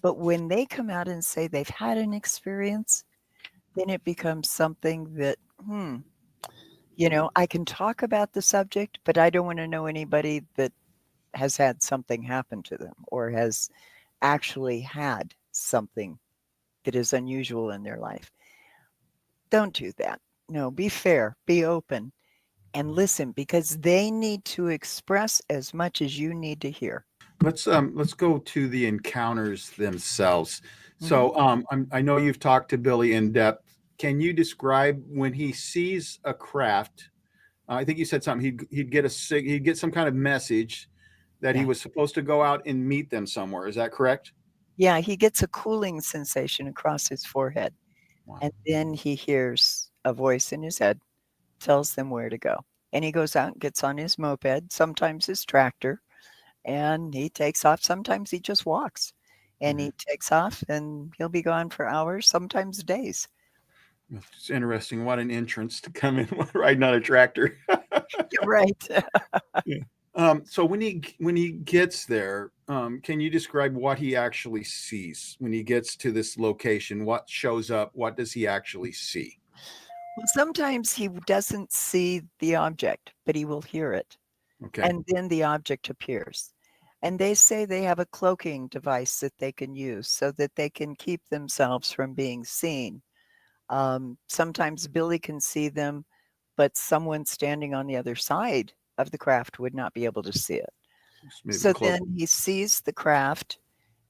But when they come out and say they've had an experience, then it becomes something that, I can talk about the subject, but I don't want to know anybody that has had something happen to them or has actually had something that is unusual in their life. Don't do that. No, be fair, be open, and listen, because they need to express as much as you need to hear. Let's go to the encounters themselves. So I know you've talked to Billy in depth. Can you describe when he sees a craft? I think you said something. He'd get some kind of message that he was supposed to go out and meet them somewhere. Is that correct? Yeah, he gets a cooling sensation across his forehead. Wow. And then he hears a voice in his head, tells them where to go. And he goes out and gets on his moped, sometimes his tractor, and he takes off. Sometimes he just walks, and he takes off, and he'll be gone for hours, sometimes days. It's interesting. What an entrance to come in riding on a tractor. You're right. Yeah. So when he gets there, can you describe what he actually sees when he gets to this location? What shows up? What does he actually see? Well, sometimes he doesn't see the object, but he will hear it. Okay. And then the object appears. And they say they have a cloaking device that they can use so that they can keep themselves from being seen. Sometimes Billy can see them, but someone standing on the other side of the craft would not be able to see it. So then he sees the craft,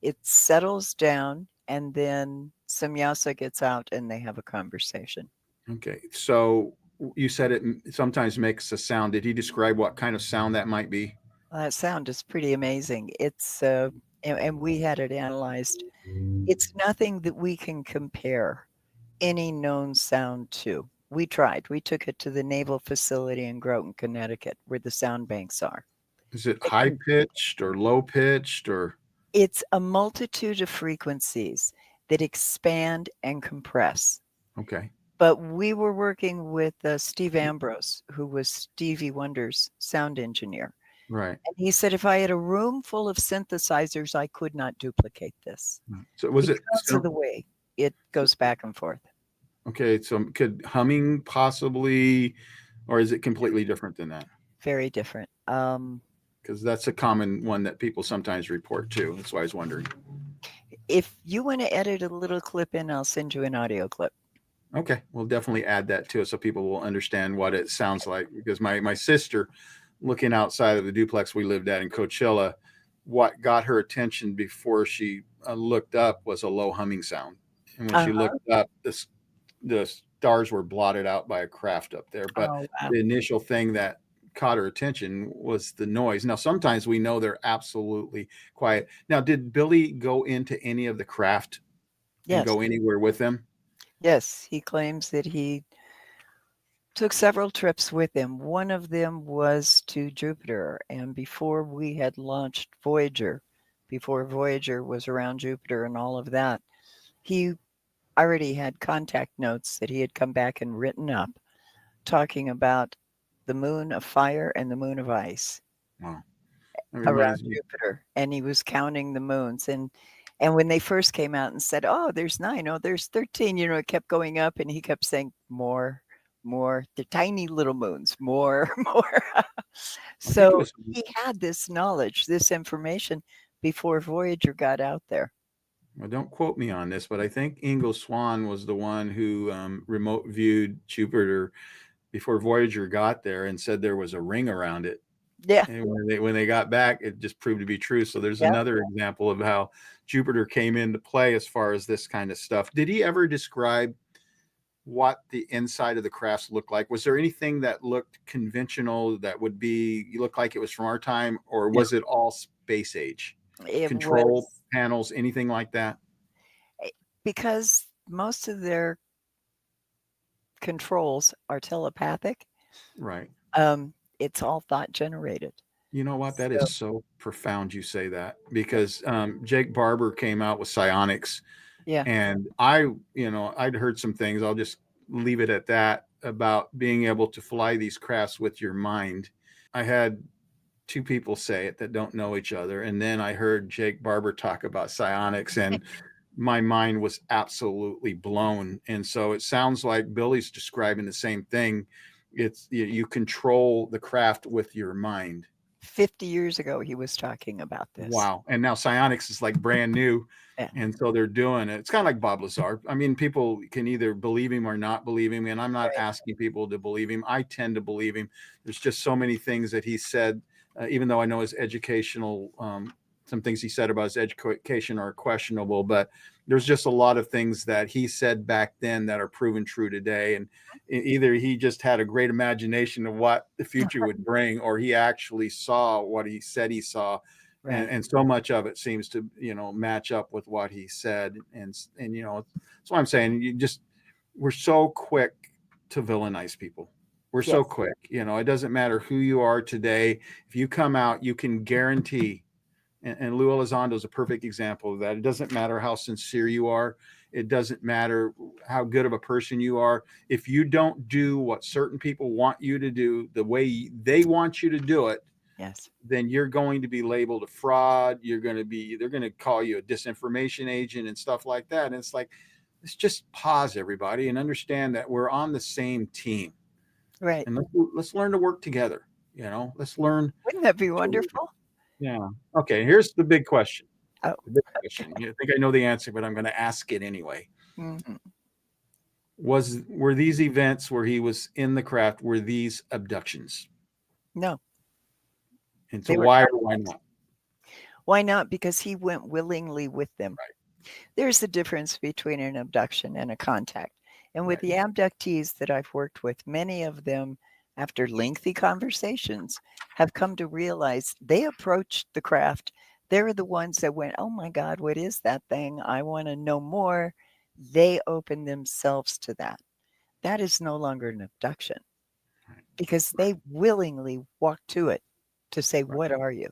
it settles down, and then Samyasa gets out and they have a conversation. Okay. So you said it sometimes makes a sound. Did he describe what kind of sound that might be? That sound is pretty amazing. It's and we had it analyzed. It's nothing that we can compare any known sound to. We tried. We took it to the Naval Facility in Groton, Connecticut, where the sound banks are. Is it high pitched or low pitched or? It's a multitude of frequencies that expand and compress. Okay. But we were working with Steve Ambrose, who was Stevie Wonder's sound engineer. Right. And he said, if I had a room full of synthesizers, I could not duplicate this. So was it because of the way it goes back and forth? Okay. So could humming possibly, or is it completely different than that? Very different. Because that's a common one that people sometimes report too. That's why I was wondering. If you want to edit a little clip in, I'll send you an audio clip. Okay. We'll definitely add that to it so people will understand what it sounds like. Because my sister, looking outside of the duplex we lived at in Coachella, what got her attention before she looked up was a low humming sound. And when she looked up, the stars were blotted out by a craft up there. But Oh, wow. the initial thing that caught her attention was the noise. Now, sometimes we know they're absolutely quiet. Now, did Billy go into any of the craft and Yes. go anywhere with them? Yes. He claims that he took several trips with him. One of them was to Jupiter. And before we had launched Voyager, before Voyager was around Jupiter and all of that, he already had contact notes that he had come back and written up talking about the moon of fire and the moon of ice. Wow. Around Jupiter, and he was counting the moons. And when they first came out and said, "Oh, there's 9, oh, there's 13," it kept going up, and he kept saying, "More, more, the tiny little moons, more, more." So he had this knowledge, this information before Voyager got out there. Well, don't quote me on this, but I think Ingo Swann was the one who remote viewed Jupiter before Voyager got there and said there was a ring around it. Yeah. And when they got back, it just proved to be true. So there's another example of how Jupiter came into play as far as this kind of stuff. Did he ever describe what the inside of the crafts looked like? Was there anything that looked conventional that would look like it was from our time, or was it all space age? Control panels, anything like that? Because most of their controls are telepathic. Right. It's all thought generated. You know what? That is so profound you say that, because Jake Barber came out with psionics. Yeah. And I'd heard some things, I'll just leave it at that, about being able to fly these crafts with your mind. I had 2 people say it that don't know each other. And then I heard Jake Barber talk about psionics, and my mind was absolutely blown. And so it sounds like Billy's describing the same thing. It's you control the craft with your mind. 50 years ago, he was talking about this. Wow. And now psionics is like brand new. Yeah. And so they're doing it. It's kind of like Bob Lazar. I mean, people can either believe him or not believe him. And I'm not asking people to believe him. I tend to believe him. There's just so many things that he said, even though I know his educational, some things he said about his education are questionable, but there's just a lot of things that he said back then that are proven true today. And either he just had a great imagination of what the future would bring, or he actually saw what he said he saw. Right. And so much of it seems to, match up with what he said. And that's why I'm saying we're so quick to villainize people. We're so quick, it doesn't matter who you are today. If you come out, you can guarantee, and Lou Elizondo is a perfect example of that. It doesn't matter how sincere you are. It doesn't matter how good of a person you are. If you don't do what certain people want you to do the way they want you to do it, then you're going to be labeled a fraud. They're going to call you a disinformation agent and stuff like that. And it's like, let's just pause, everybody, and understand that we're on the same team. Right. And let's learn to work together. Let's learn. Wouldn't that be wonderful? Yeah. Okay. Here's the big question. Oh. The big question. I think I know the answer, but I'm going to ask it anyway. Mm-hmm. Were these events where he was in the craft, were these abductions? No. And so why or why not? Why not? Because he went willingly with them. Right. There's a difference between an abduction and a contact. And with the abductees that I've worked with, many of them, after lengthy conversations, have come to realize they approached the craft. They're the ones that went, "Oh my God, what is that thing? I want to know more." They opened themselves to that. That is no longer an abduction, because they willingly walked to it to say, "What are you?"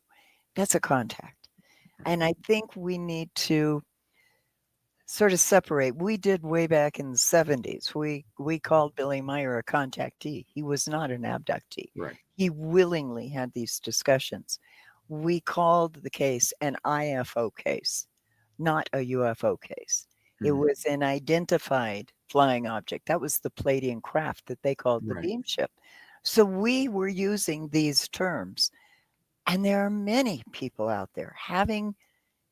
That's a contact. And I think we need to sort of separate. We did way back in the 70s. We called Billy Meier a contactee. He was not an abductee. Right. He willingly had these discussions. We called the case an IFO case, not a UFO case. Mm-hmm. It was an identified flying object. That was the Palladian craft that they called the beam ship. So we were using these terms. And there are many people out there having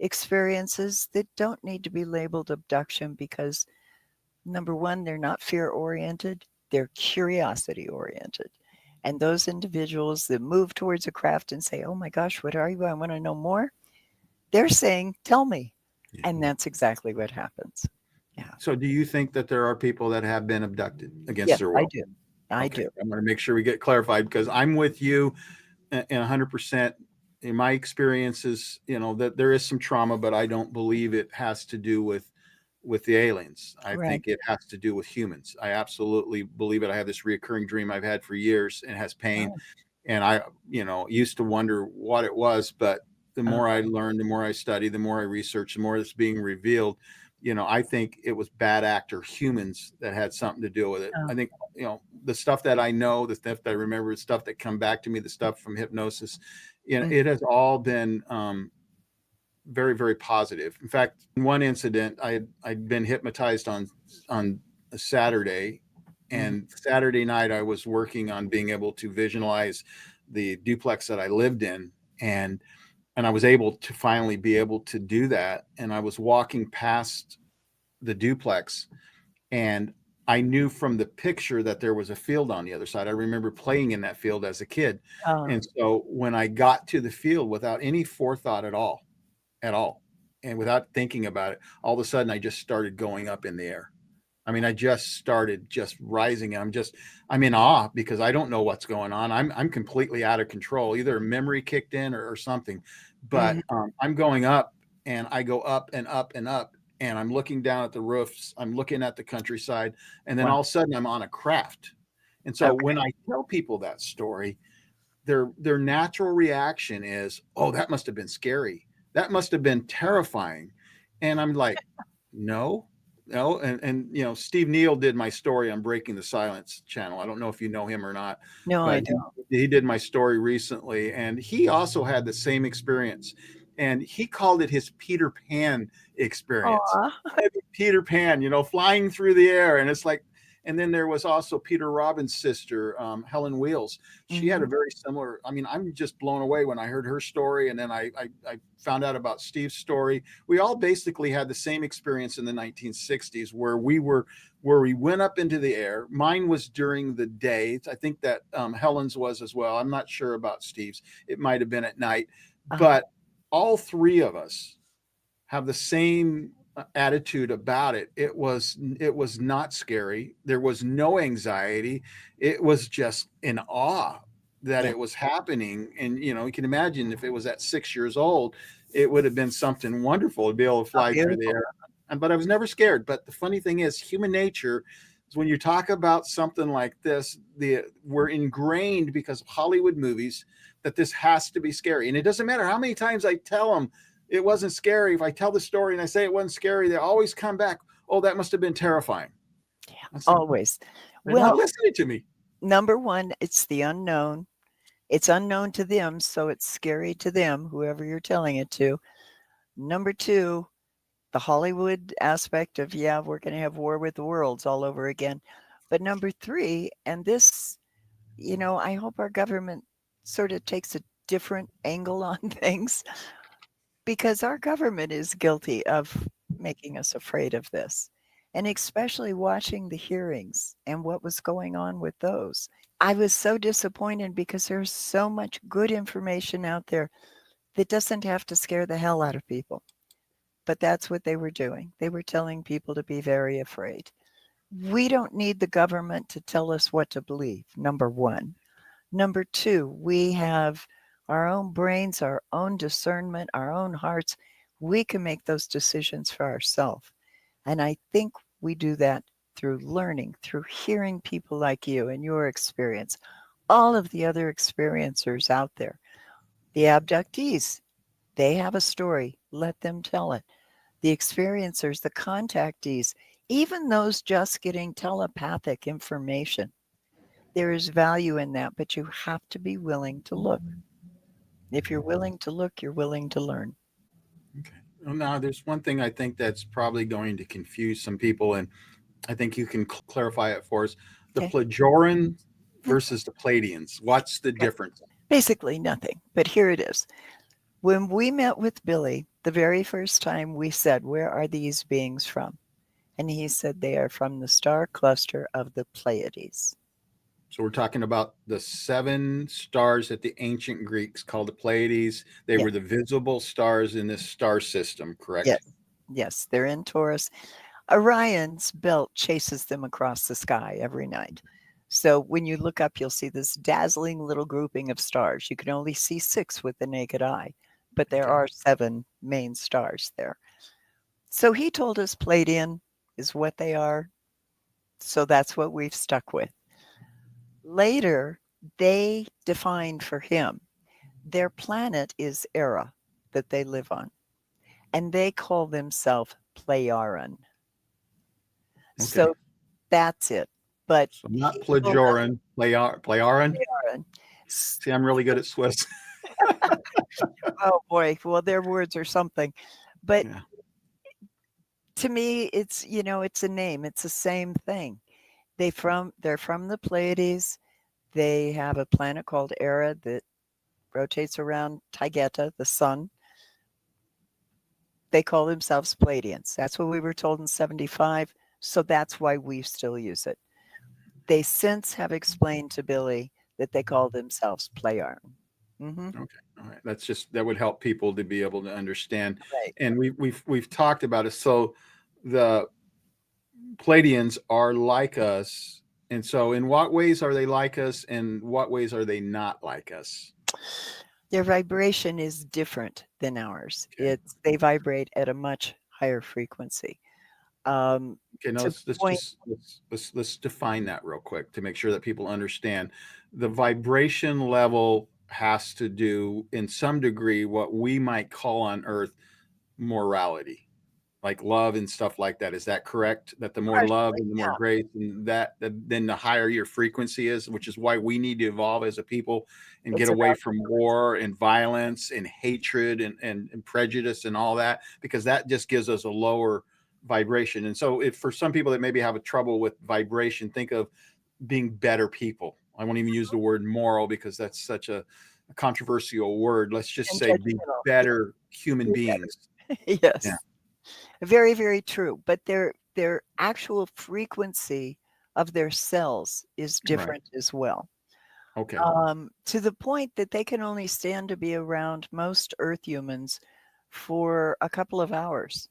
experiences that don't need to be labeled abduction, because number one, they're not fear-oriented, they're curiosity-oriented. And those individuals that move towards a craft and say, "Oh my gosh, what are you? I want to know more," They're saying, tell me. And that's exactly what happens. Yeah. So do you think that there are people that have been abducted against Yes, their I will? do. I Okay. do. I'm going to make sure we get clarified, because I'm with you in 100%. In my experiences, that there is some trauma, but I don't believe it has to do with the aliens. I Right. think it has to do with humans. I absolutely believe it. I have this reoccurring dream I've had for years, and it has pain. Oh. And I, used to wonder what it was, but the more I learned, the more I study, the more I research, the more it's being revealed. I think it was bad actor humans that had something to do with it. Oh. I think, the stuff that I know, the stuff that I remember, the stuff that come back to me, the stuff from hypnosis, it has all been very, very positive. In fact, in one incident, I'd been hypnotized on a Saturday, and Saturday night I was working on being able to visualize the duplex that I lived in, and I was able to finally be able to do that. And I was walking past the duplex, and I knew from the picture that there was a field on the other side. I remember playing in that field as a kid. And so when I got to the field, without any forethought at all, and without thinking about it, all of a sudden I just started going up in the air. I mean, I just started just rising, and I'm in awe, because I don't know what's going on. I'm completely out of control. Either a memory kicked in or something, but I'm going up, and I go up and up and up, and I'm looking down at the roofs. I'm looking at the countryside, and then all of a sudden I'm on a craft. And so when I tell people that story, their natural reaction is, "Oh, that must have been scary. That must have been terrifying." And I'm like, no. And Steve Neal did my story on Breaking the Silence channel. I don't know if you know him or not. No, I but don't. He did my story recently, and he also had the same experience, and he called it his Peter Pan experience. Peter Pan, flying through the air, and it's like. And then there was also Peter Robbins' sister, Helen Wheels. She had a very similar. I mean, I'm just blown away when I heard her story, and then I found out about Steve's story. We all basically had the same experience in the 1960s, where we went up into the air. Mine was during the day. I think that Helen's was as well. I'm not sure about Steve's. It might have been at night, but all three of us have the same attitude about it. It was not scary. There was no anxiety. It was just in awe that it was happening. And you can imagine, if it was at 6 years old, it would have been something wonderful to be able to fly through the air. But I was never scared. But the funny thing is, human nature is, when you talk about something like this, we're ingrained, because of Hollywood movies, that this has to be scary. And it doesn't matter how many times I tell them it wasn't scary. If I tell the story and I say it wasn't scary, they always come back, "Oh, that must have been terrifying." Yeah, always. They're not listening to me. Number one, it's the unknown. It's unknown to them, so it's scary to them, whoever you're telling it to. Number two, the Hollywood aspect of, we're going to have War with the Worlds all over again. But number three, and this, I hope our government sort of takes a different angle on things, because our government is guilty of making us afraid of this, and especially watching the hearings and what was going on with those. I was so disappointed, because there's so much good information out there that doesn't have to scare the hell out of people. But that's what they were doing. They were telling people to be very afraid. We don't need the government to tell us what to believe, number one. Number two, we have our own brains, our own discernment, our own hearts. We can make those decisions for ourselves. And I think we do that through learning, through hearing people like you and your experience, all of the other experiencers out there. The abductees, they have a story. Let them tell it. The experiencers, the contactees, even those just getting telepathic information. There is value in that, but you have to be willing to look. If you're willing to look, you're willing to learn. Okay. Well, now, there's one thing I think that's probably going to confuse some people, and I think you can clarify it for us. The Plejorans versus the Pleiadians. What's the difference? Basically nothing, but here it is. When we met with Billy, the very first time, we said, "Where are these beings from?" And he said, "They are from the star cluster of the Pleiades." So we're talking about the 7 stars that the ancient Greeks called the Pleiades. They Yeah. were the visible stars in this star system, correct? Yes. Yes, they're in Taurus. Orion's belt chases them across the sky every night. So when you look up, you'll see this dazzling little grouping of stars. You can only see 6 with the naked eye, but there Okay. are 7 main stars there. So he told us Pleiadian is what they are. So that's what we've stuck with. Later, they defined for him their planet is Era that they live on, and they call themselves Playaran. Okay. So that's it. But So not he told us Plajoran, Playaran. Playaran. See, I'm really good at Swiss. Oh boy, well, their words are something. But Yeah. to me, it's it's a name. It's the same thing. They're from the Pleiades. They have a planet called Era that rotates around Taygeta, the sun. They call themselves Pleiadians. That's what we were told in 75. So that's why we still use it. They since have explained to Billy that they call themselves Playaran. Okay. All right. That would help people to be able to understand. Right. And we've talked about it. So the Pleiadians are like us. And so in what ways are they like us and what ways are they not like us? Their vibration is different than ours. Okay. They vibrate at a much higher frequency. Okay, now To let's point, just let's define that real quick to make sure that people understand. The vibration level has to do in some degree what we might call on Earth morality, like love and stuff like that. Is that correct? That the more love partially, and the more yeah, grace and then the higher your frequency is, which is why we need to evolve as a people and get it's away about from war and violence and hatred and prejudice and all that, because that just gives us a lower vibration. And so if for some people that maybe have a trouble with vibration, think of being better people. I won't even use the word moral because that's such a controversial word. Let's just and say be judgmental. better human Be beings. better. Yeah. Yes. Very, very true. But their actual frequency of their cells is Right. different as well. Okay. To the point that they can only stand to be around most Earth humans for a couple of hours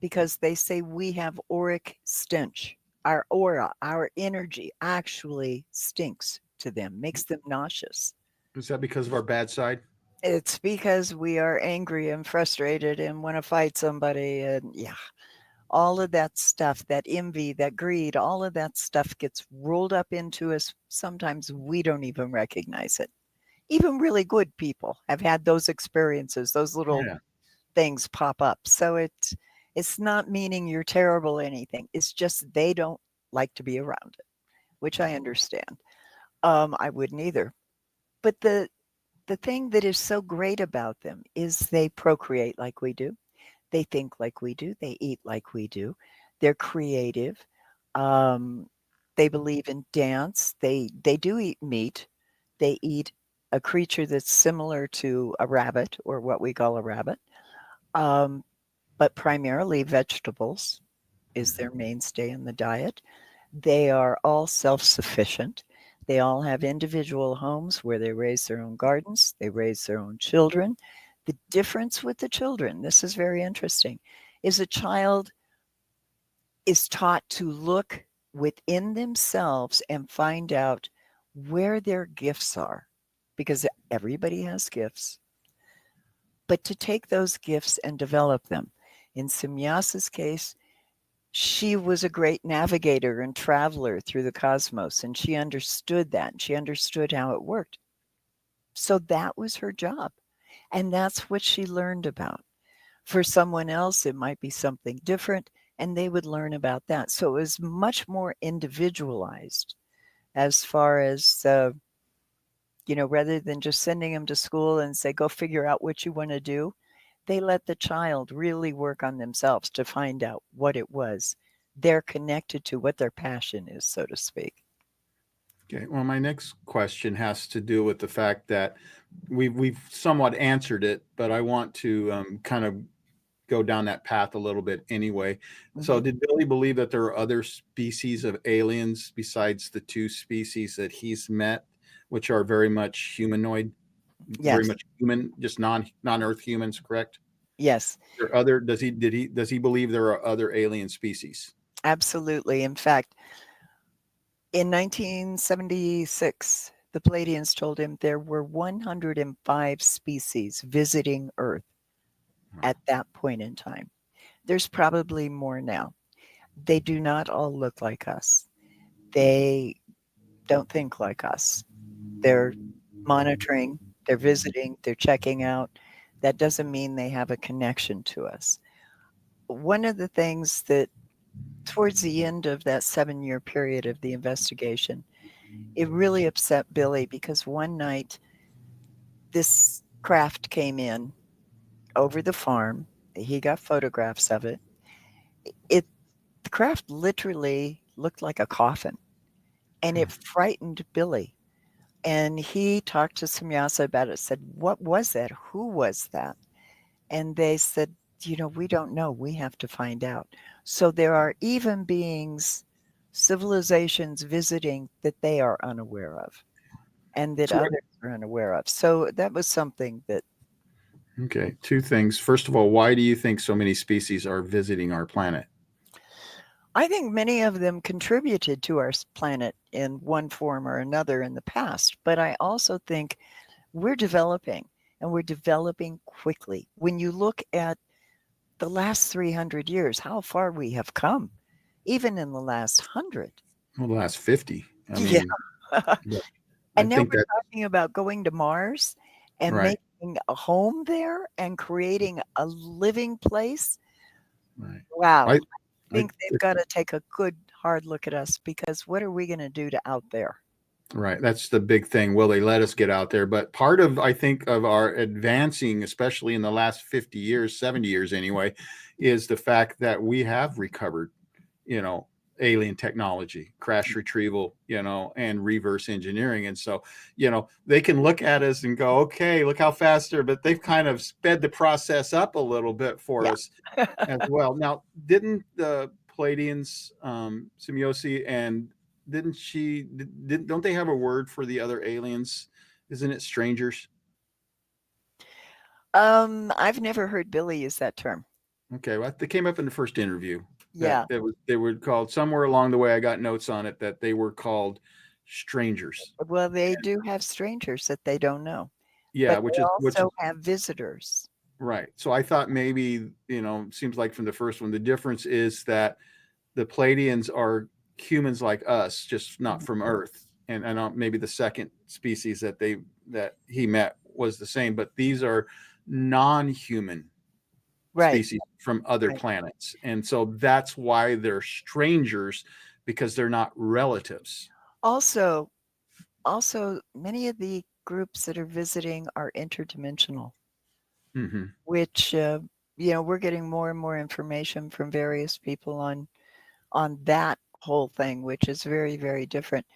because they say we have auric stench. Our aura, our energy actually stinks to them, makes them nauseous. Is that because of our bad side? It's because we are angry and frustrated and want to fight somebody. And yeah, all of that stuff, that envy, that greed, all of that stuff gets rolled up into us. Sometimes we don't even recognize it. Even really good people have had those experiences, those little Yeah. things pop up. So it's not meaning you're terrible or anything. It's just they don't like to be around it, which I understand. I wouldn't either. But the thing that is so great about them is they procreate like we do. They think like we do. They eat like we do. They're creative. Um, they believe in dance. They do eat meat. They eat a creature that's similar to a rabbit or what we call a rabbit, um, but primarily vegetables is their mainstay in the diet. They are all self-sufficient. They all have individual homes where they raise their own gardens. They raise their own children. The difference with the children, this is very interesting, is a child is taught to look within themselves and find out where their gifts are, because everybody has gifts, but to take those gifts and develop them. In Simyasa's case, she was a great navigator and traveler through the cosmos, and she understood that, and she understood how it worked. So that was her job, and that's what she learned about. For someone else, it might be something different, and they would learn about that. So it was much more individualized as far as, rather than just sending them to school and say, go figure out what you want to do, they let the child really work on themselves to find out what it was they're connected to, what their passion is, so to speak. Okay. Well, my next question has to do with the fact that we've somewhat answered it, but I want to kind of go down that path a little bit anyway. So did Billy believe that there are other species of aliens besides the two species that he's met, which are very much humanoid, very Yes. much human, just non-Earth humans, correct? Yes, There are other, does he believe there are other alien species? absolutely. In fact, in 1976, the Pleiadians told him there were 105 species visiting Earth at that point in time. There's probably more now. They do not all look like us. They don't think like us. They're monitoring, they're visiting, they're checking out. That doesn't mean they have a connection to us. One of the things that towards the end of that 7-year period of the investigation, it really upset Billy because one night this craft came in over the farm. He got photographs of it. The craft literally looked like a coffin, and it frightened Billy. And he talked to Samyasa about it, said, "What was that? Who was that?" And they said, "We don't know. We have to find out." So there are even beings, civilizations visiting that they are unaware of and that So others are unaware of. So that was something that Okay, two things. First of all, why do you think so many species are visiting our planet? I think many of them contributed to our planet in one form or another in the past. But I also think we're developing, and we're developing quickly. When you look at the last 300 years, how far we have come, even in the last 100. Well, the last 50. I Yeah. mean, And now think we're that talking about going to Mars and right, making a home there and creating a living place. right. Wow. I, I I think they've got to take a good hard look at us, because what are we going to do to out there? Right. That's the big thing. Will they let us get out there? But part of, I think, of our advancing, especially in the last 50 years, 70 years anyway, is the fact that we have recovered, alien technology, crash retrieval, and reverse engineering. And so, they can look at us and go, okay, look how fast but they've kind of sped the process up a little bit for us as well. Now, didn't the Pleiadians, Semiosi, and don't they have a word for the other aliens? Isn't it strangers? I've never heard Billy use that term. Okay, well, they came up in the first interview. Yeah. They were called, somewhere along the way I got notes on it that they were called strangers. Well, they do have strangers that they don't know, Yeah, but they also have visitors. right. So I thought maybe, seems like from the first one, the difference is that the Pleiadians are humans like us, just not from Earth. And I don't, maybe the second species that he met was the same, but these are non-human Right. species from other Right. planets. And so that's why they're strangers, because they're not relatives. Also, many of the groups that are visiting are interdimensional, which we're getting more and more information from various people on that whole thing, which is very, very different.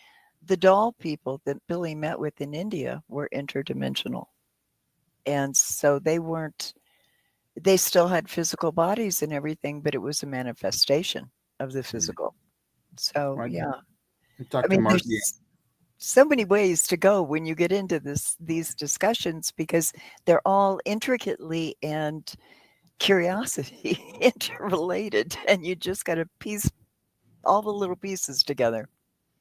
The doll people that Billy met with in India were interdimensional, and so they still had physical bodies and everything, but it was a manifestation of the physical. So Right. yeah, I talked to Mark. there's so many ways to go when you get into these discussions, because they're all intricately and curiosity interrelated, and you just got to piece all the little pieces together.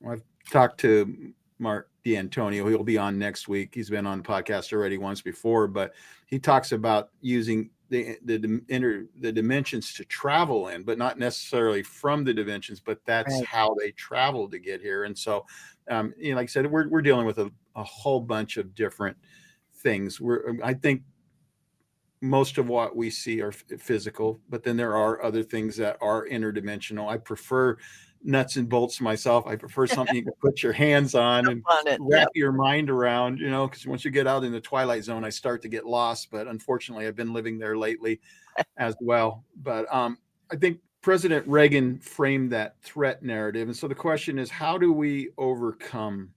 I've talked to Mark D'Antonio. He'll be on next week. He's been on the podcast already once before, but he talks about using the dimensions to travel in, but not necessarily from the dimensions, but that's Right. how they travel to get here. And so, like I said, we're dealing with a whole bunch of different things. I think most of what we see are physical, but then there are other things that are interdimensional. I prefer nuts and bolts myself. I prefer something you can put your hands on and On it. wrap your mind around, because once you get out in the twilight zone, I start to get lost. But unfortunately, I've been living there lately as well. But I think President Reagan framed that threat narrative. And so the question is, how do we overcome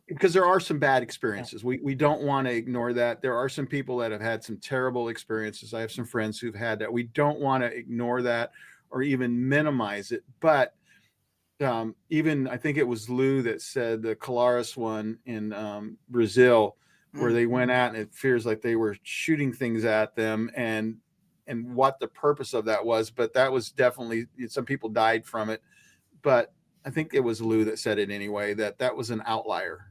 because there are some bad experiences. We don't want to ignore that. There are some people that have had some terrible experiences. I have some friends who've had that. We don't want to ignore that or even minimize it. But even I think it was Lou that said the Colares one in Brazil, where they went out and it feels like they were shooting things at them and what the purpose of that was. But that was definitely, some people died from it. But I think it was Lou that said it anyway, that was an outlier.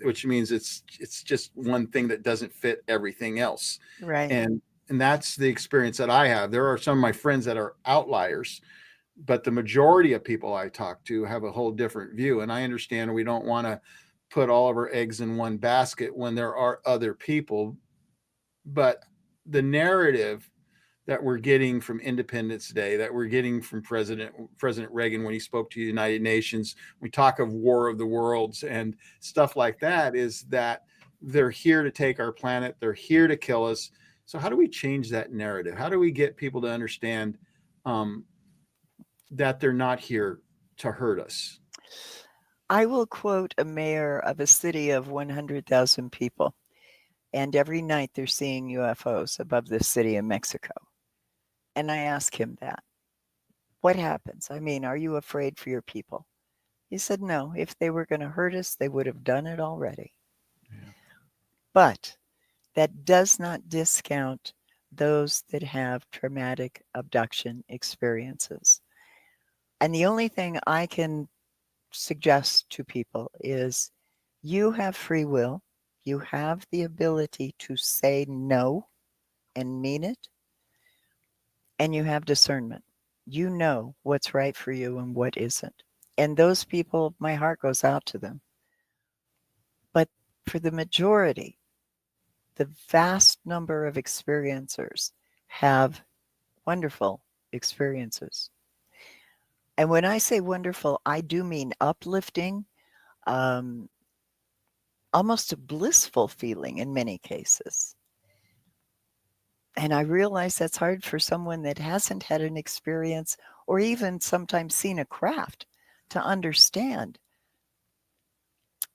Which means it's just one thing that doesn't fit everything else. Right. And that's the experience that I have. There are some of my friends that are outliers, but the majority of people I talk to have a whole different view. And I understand we don't want to put all of our eggs in one basket when there are other people, but the narrative that we're getting from Independence Day, that we're getting from President Reagan when he spoke to the United Nations, we talk of War of the Worlds and stuff like that, is that they're here to take our planet. They're here to kill us. So how do we change that narrative? How do we get people to understand that they're not here to hurt us? I will quote a mayor of a city of 100,000 people, and every night they're seeing UFOs above the city of Mexico. And I ask him that. What happens? I mean, are you afraid for your people? He said, no, if they were going to hurt us, they would have done it already. Yeah. But that does not discount those that have traumatic abduction experiences. And the only thing I can suggest to people is you have free will. You have the ability to say no and mean it. And you have discernment. You know what's right for you and what isn't. And those people, my heart goes out to them. But for the majority, the vast number of experiencers have wonderful experiences. And when I say wonderful, I do mean uplifting, almost a blissful feeling in many cases. And I realize that's hard for someone that hasn't had an experience or even sometimes seen a craft to understand.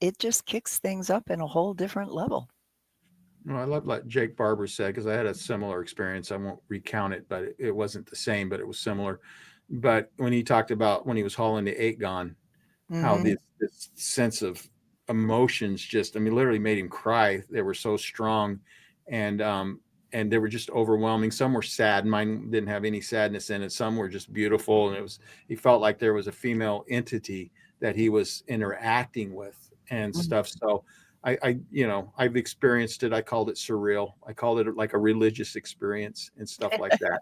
It just kicks things up in a whole different level. Well, I love what Jake Barber said, because I had a similar experience. I won't recount it, but it wasn't the same, but it was similar. But when he talked about when he was hauling the 8-gon, how this sense of emotions just, I mean, literally made him cry. They were so strong. And they were just overwhelming. Some were sad. Mine didn't have any sadness in it. Some were just beautiful. And he felt like there was a female entity that he was interacting with and stuff. So I've experienced it. I called it surreal. I called it like a religious experience and stuff like that.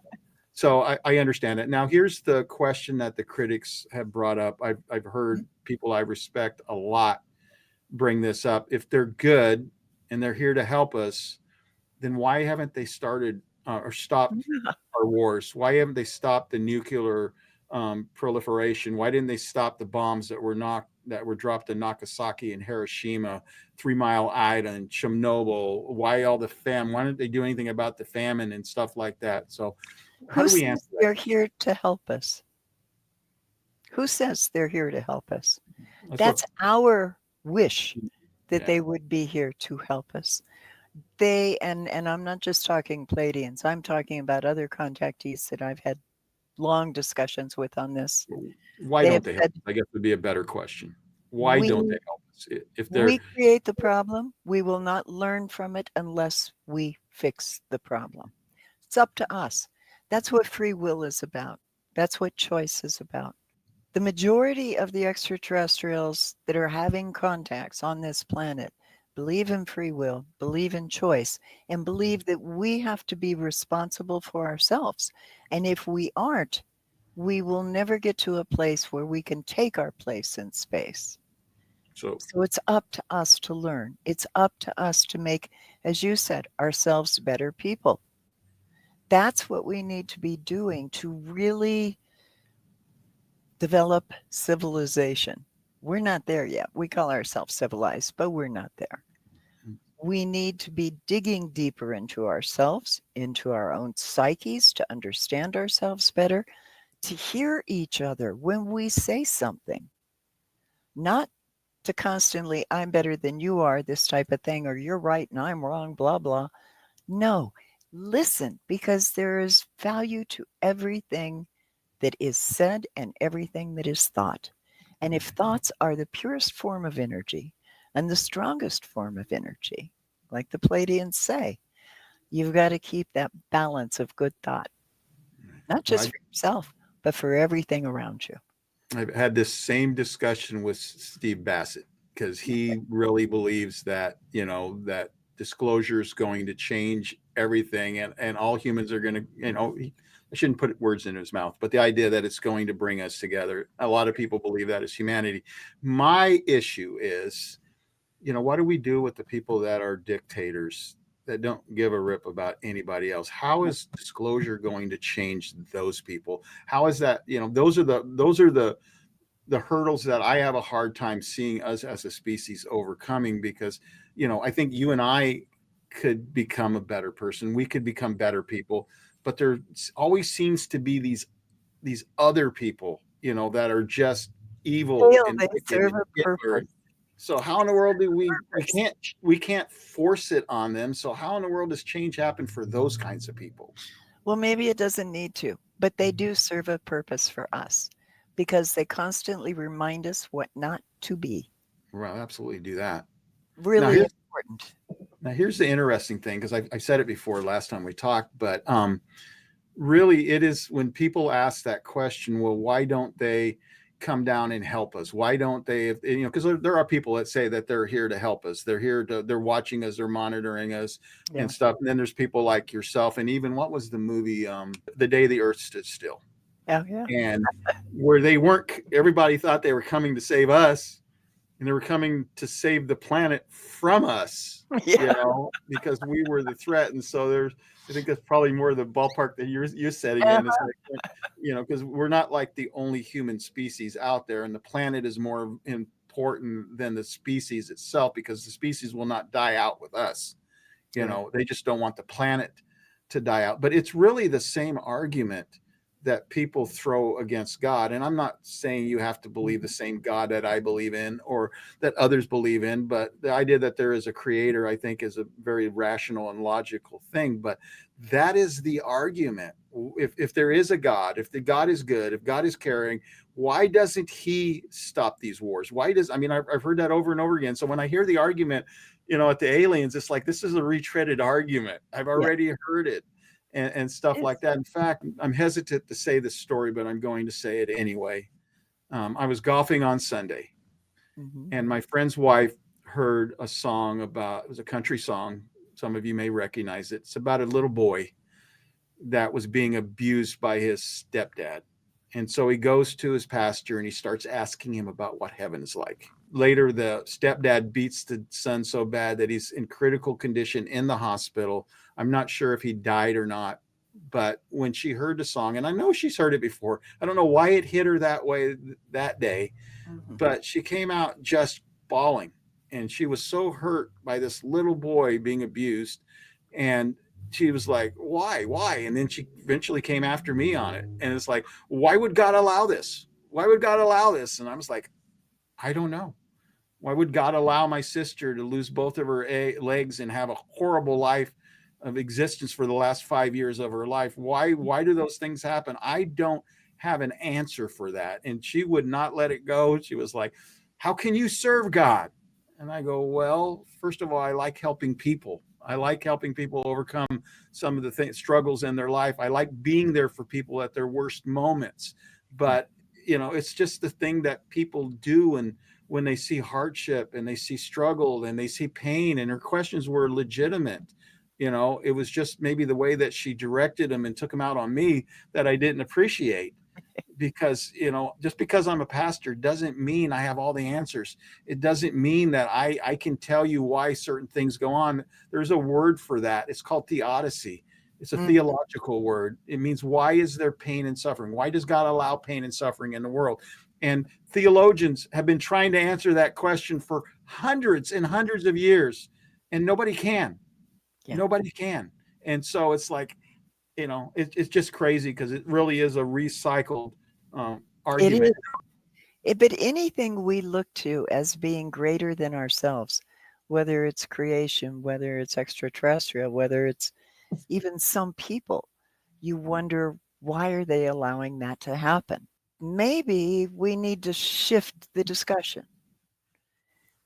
So I understand it. Now, here's the question that the critics have brought up. I've heard people I respect a lot bring this up. If they're good and they're here to help us, then why haven't they started or stopped our wars? Why haven't they stopped the nuclear proliferation? Why didn't they stop the bombs that were dropped in Nagasaki and Hiroshima, 3 Mile Island, Chernobyl? Why all the famine? Why didn't they do anything about the famine and stuff like that? So how do we answer that? They're here to help us. Who says they're here to help us? That's our wish that they would be here to help us. They, and I'm not just talking Pleiadians, I'm talking about other contactees that I've had long discussions with on this. Why don't they help us? I guess would be a better question. Why don't they help us? If we create the problem, we will not learn from it unless we fix the problem. It's up to us. That's what free will is about. That's what choice is about. The majority of the extraterrestrials that are having contacts on this planet believe in free will, believe in choice, and believe that we have to be responsible for ourselves. And if we aren't, we will never get to a place where we can take our place in space. So it's up to us to learn. It's up to us to make, as you said, ourselves better people. That's what we need to be doing to really develop civilization. We're not there yet. We call ourselves civilized, but we're not there. We need to be digging deeper into ourselves, into our own psyches, to understand ourselves better, to hear each other when we say something. Not to constantly, I'm better than you are, this type of thing, or you're right and I'm wrong, blah, blah. No, listen, because there is value to everything that is said and everything that is thought. And if thoughts are the purest form of energy and the strongest form of energy, like the Palladians say, you've got to keep that balance of good thought, not just for yourself, but for everything around you. I've had this same discussion with Steve Bassett, because he really believes that, that disclosure is going to change everything, and all humans are going to, I shouldn't put words in his mouth, but the idea that it's going to bring us together. A lot of people believe that as humanity. My issue is, what do we do with the people that are dictators that don't give a rip about anybody else? How is disclosure going to change those people? How is that? Those are the hurdles that I have a hard time seeing us as a species overcoming, because, I think you and I could become a better person. We could become better people, but there always seems to be these other people, that are just evil and They serve a purpose. So how in the world do we can't force it on them? So how in the world does change happen for those kinds of people? Well, maybe it doesn't need to, but they do serve a purpose for us, because they constantly remind us what not to be. Well, absolutely do that. Really important. Now here's the interesting thing, because I said it before last time we talked, but really it is when people ask that question, well, why don't they come down and help us? Why don't they, because there are people that say that they're here to help us. They're watching us, they're monitoring us and stuff. And then there's people like yourself. And even, what was the movie, The Day the Earth Stood Still? Oh, yeah. And where everybody thought they were coming to save us, and they were coming to save the planet from us, because we were the threat. And so I think that's probably more the ballpark that you're setting in. It's like, because we're not like the only human species out there, and the planet is more important than the species itself, because the species will not die out with us. They just don't want the planet to die out. But it's really the same argument that people throw against God. And I'm not saying you have to believe the same God that I believe in or that others believe in, but the idea that there is a creator, I think, is a very rational and logical thing. But that is the argument. If there is a God, if the God is good, if God is caring, why doesn't he stop these wars? I've heard that over and over again. So when I hear the argument, at the aliens, it's like, this is a retreaded argument. I've already heard it. And stuff like that. In fact, I'm hesitant to say this story, but I'm going to say it anyway. I was golfing on Sunday, and my friend's wife heard a song it was a country song. Some of you may recognize it. It's about a little boy that was being abused by his stepdad. And so he goes to his pastor and he starts asking him about what heaven is like. Later, the stepdad beats the son so bad that he's in critical condition in the hospital. I'm not sure if he died or not, but when she heard the song, and I know she's heard it before, I don't know why it hit her that way that day, but she came out just bawling, and she was so hurt by this little boy being abused. And she was like, why? And then she eventually came after me on it. And it's like, why would God allow this? Why would God allow this? And I was like, I don't know. Why would God allow my sister to lose both of her legs and have a horrible life of existence for the last 5 years of her life? Why do those things happen? I don't have an answer for that. And she would not let it go. She was like, how can you serve God? And I go, well, first of all, I like helping people. I like helping people overcome some of the struggles in their life. I like being there for people at their worst moments. But, it's just the thing that people do. And when they see hardship and they see struggle and they see pain, and her questions were legitimate, it was just maybe the way that she directed them and took them out on me that I didn't appreciate. Because, just because I'm a pastor doesn't mean I have all the answers. It doesn't mean that I can tell you why certain things go on. There's a word for that. It's called theodicy. It's a theological word. It means, why is there pain and suffering? Why does God allow pain and suffering in the world? And theologians have been trying to answer that question for hundreds and hundreds of years, and nobody can. Nobody can. And so it's like, it's just crazy, because it really is a recycled argument. But anything we look to as being greater than ourselves, whether it's creation, whether it's extraterrestrial, whether it's even some people, you wonder, why are they allowing that to happen? Maybe we need to shift the discussion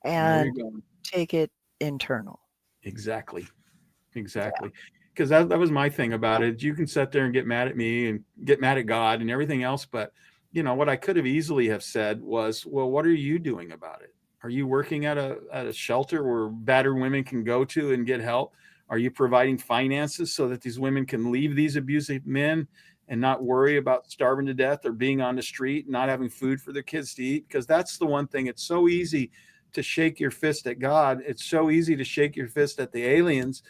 There you and go. take it internal. Exactly. Yeah. Exactly. Because that was my thing about it. You can sit there and get mad at me and get mad at God and everything else. But, what I could have easily have said was, well, what are you doing about it? Are you working at a shelter where battered women can go to and get help? Are you providing finances so that these women can leave these abusive men and not worry about starving to death or being on the street, not having food for their kids to eat? Because that's the one thing. It's so easy to shake your fist at God. It's so easy to shake your fist at the aliens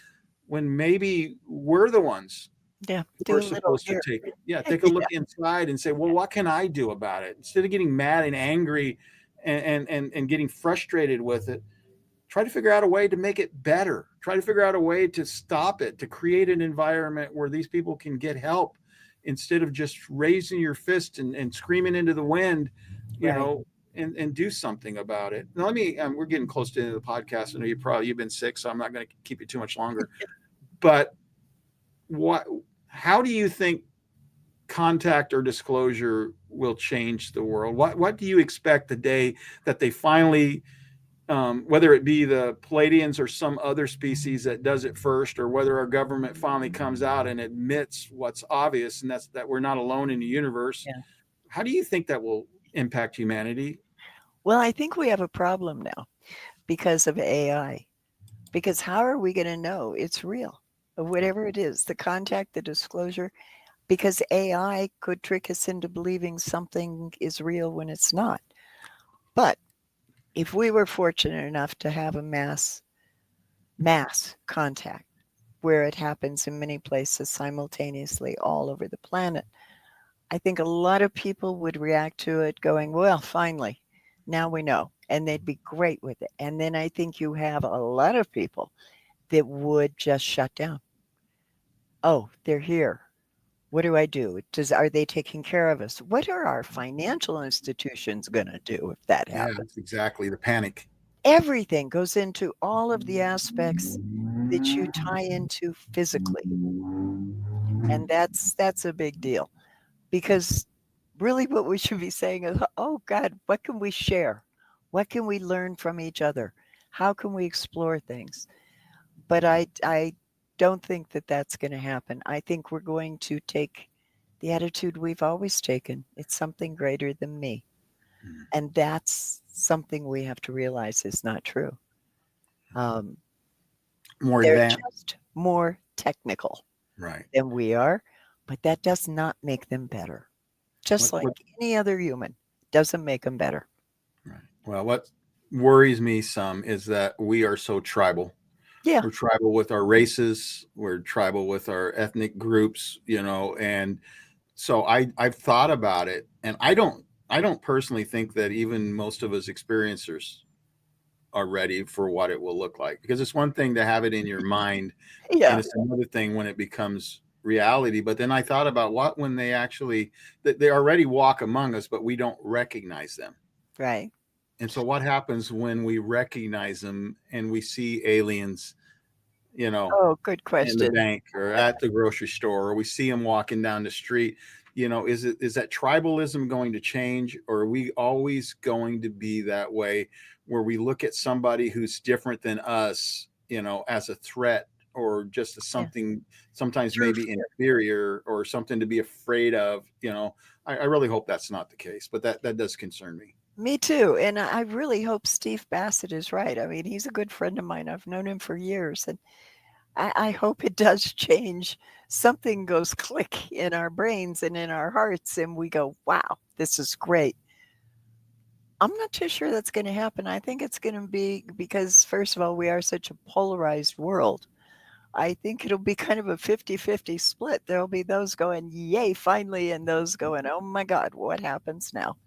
when maybe we're the ones Yeah. who Do are a little supposed to here. take a look inside and say, well, what can I do about it? Instead of getting mad and angry and getting frustrated with it, try to figure out a way to make it better. Try to figure out a way to stop it, to create an environment where these people can get help instead of just raising your fist and screaming into the wind, Right. and do something about it. Now, let me, we're getting close to the end of the podcast. I know you've been sick, so I'm not going to keep you too much longer, but how do you think contact or disclosure will change the world? What do you expect the day that they finally, whether it be the Palladians or some other species that does it first, or whether our government finally comes out and admits what's obvious, and that's that we're not alone in the universe? Yeah. How do you think that will impact humanity? Well, I think we have a problem now because of AI. Because how are we going to know it's real? Whatever it is, the contact, the disclosure, because AI could trick us into believing something is real when it's not. But if we were fortunate enough to have a mass contact where it happens in many places simultaneously all over the planet, I think a lot of people would react to it going, well, finally, now we know. And they'd be great with it. And then I think you have a lot of people that would just shut down. Oh, they're here. What do I do? Are they taking care of us? What are our financial institutions going to do if that Yeah, happens? that's exactly the panic. Everything goes into all of the aspects that you tie into physically. And that's a big deal, because really what we should be saying is, oh God, what can we share? What can we learn from each other? How can we explore things? But I don't think that that's going to happen. I think we're going to take the attitude we've always taken. It's something greater than me. And that's something we have to realize is not true. More They're advanced. just more technical Right. than we are, but that does not make them better. Just like any other human, doesn't make them better. Right. Well, what worries me some is that we are so tribal. Yeah. We're tribal with our races. We're tribal with our ethnic groups, and so I've thought about it, and I don't personally think that even most of us experiencers are ready for what it will look like, because it's one thing to have it in your mind, and Yeah. it's another thing when it becomes reality. But then I thought about what when they already walk among us, but we don't recognize them. Right. And so what happens when we recognize them and we see aliens, Oh, good in the question. bank or at the grocery store, or we see them walking down the street? Is that tribalism going to change, or are we always going to be that way, where we look at somebody who's different than us, as a threat, or just as something sometimes True maybe fear. inferior, or something to be afraid of? I really hope that's not the case, but that does concern me. Me too. And I really hope Steve Bassett is right. I mean, he's a good friend of mine. I've known him for years. And I hope it does change. Something goes click in our brains and in our hearts, and we go, wow, this is great. I'm not too sure that's going to happen. I think it's going to be because, first of all, we are such a polarized world. I think it'll be kind of a 50-50 split. There'll be those going, yay, finally, and those going, oh my God, what happens now?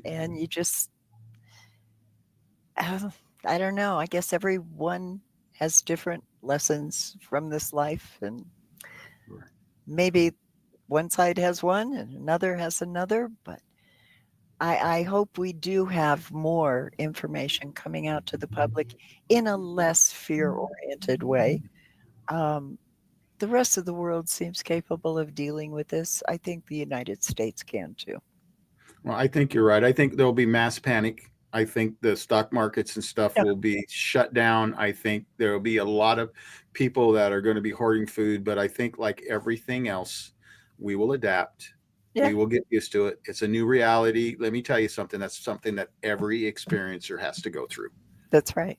And you just, I don't know. I guess everyone has different lessons from this life, and maybe one side has one and another has another, but I hope we do have more information coming out to the public in a less fear-oriented way. The rest of the world seems capable of dealing with this. I think the United States can too. Well, I think you're right. I think there'll be mass panic. I think the stock markets and stuff Yeah. will be shut down. I think there will be a lot of people that are going to be hoarding food, but I think like everything else, we will adapt. Yeah. We will get used to it. It's a new reality. Let me tell you something. That's something that every experiencer has to go through. That's right.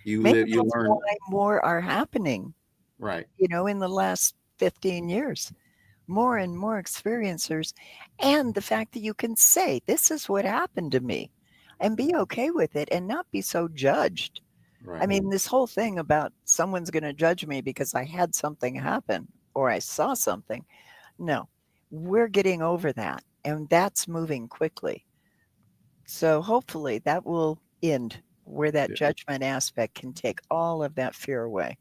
You Maybe live, you that's learn. why more are happening, Right. in the last 15 years. More and more experiencers. And the fact that you can say, this is what happened to me, and be okay with it and not be so judged. Right. I mean, this whole thing about someone's going to judge me because I had something happen or I saw something. No, we're getting over that, and that's moving quickly. So hopefully that will end where that Yeah. judgment aspect can take all of that fear away.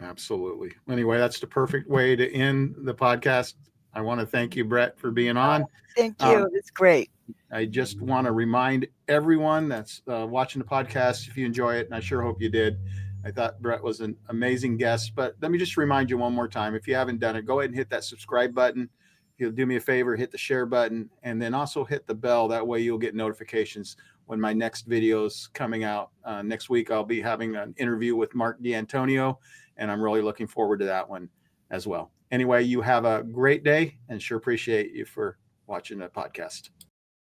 Absolutely. Anyway, that's the perfect way to end the podcast. I want to thank you, Brett, for being on. Thank you. It's great. I just want to remind everyone that's watching the podcast, if you enjoy it, and I sure hope you did. I thought Brett was an amazing guest, but let me just remind you one more time. If you haven't done it, go ahead and hit that subscribe button. If you'll do me a favor, hit the share button, and then also hit the bell. That way you'll get notifications when my next video is coming out. Next week, I'll be having an interview with Mark D'Antonio, and I'm really looking forward to that one as well. Anyway, you have a great day, and sure appreciate you for watching the podcast.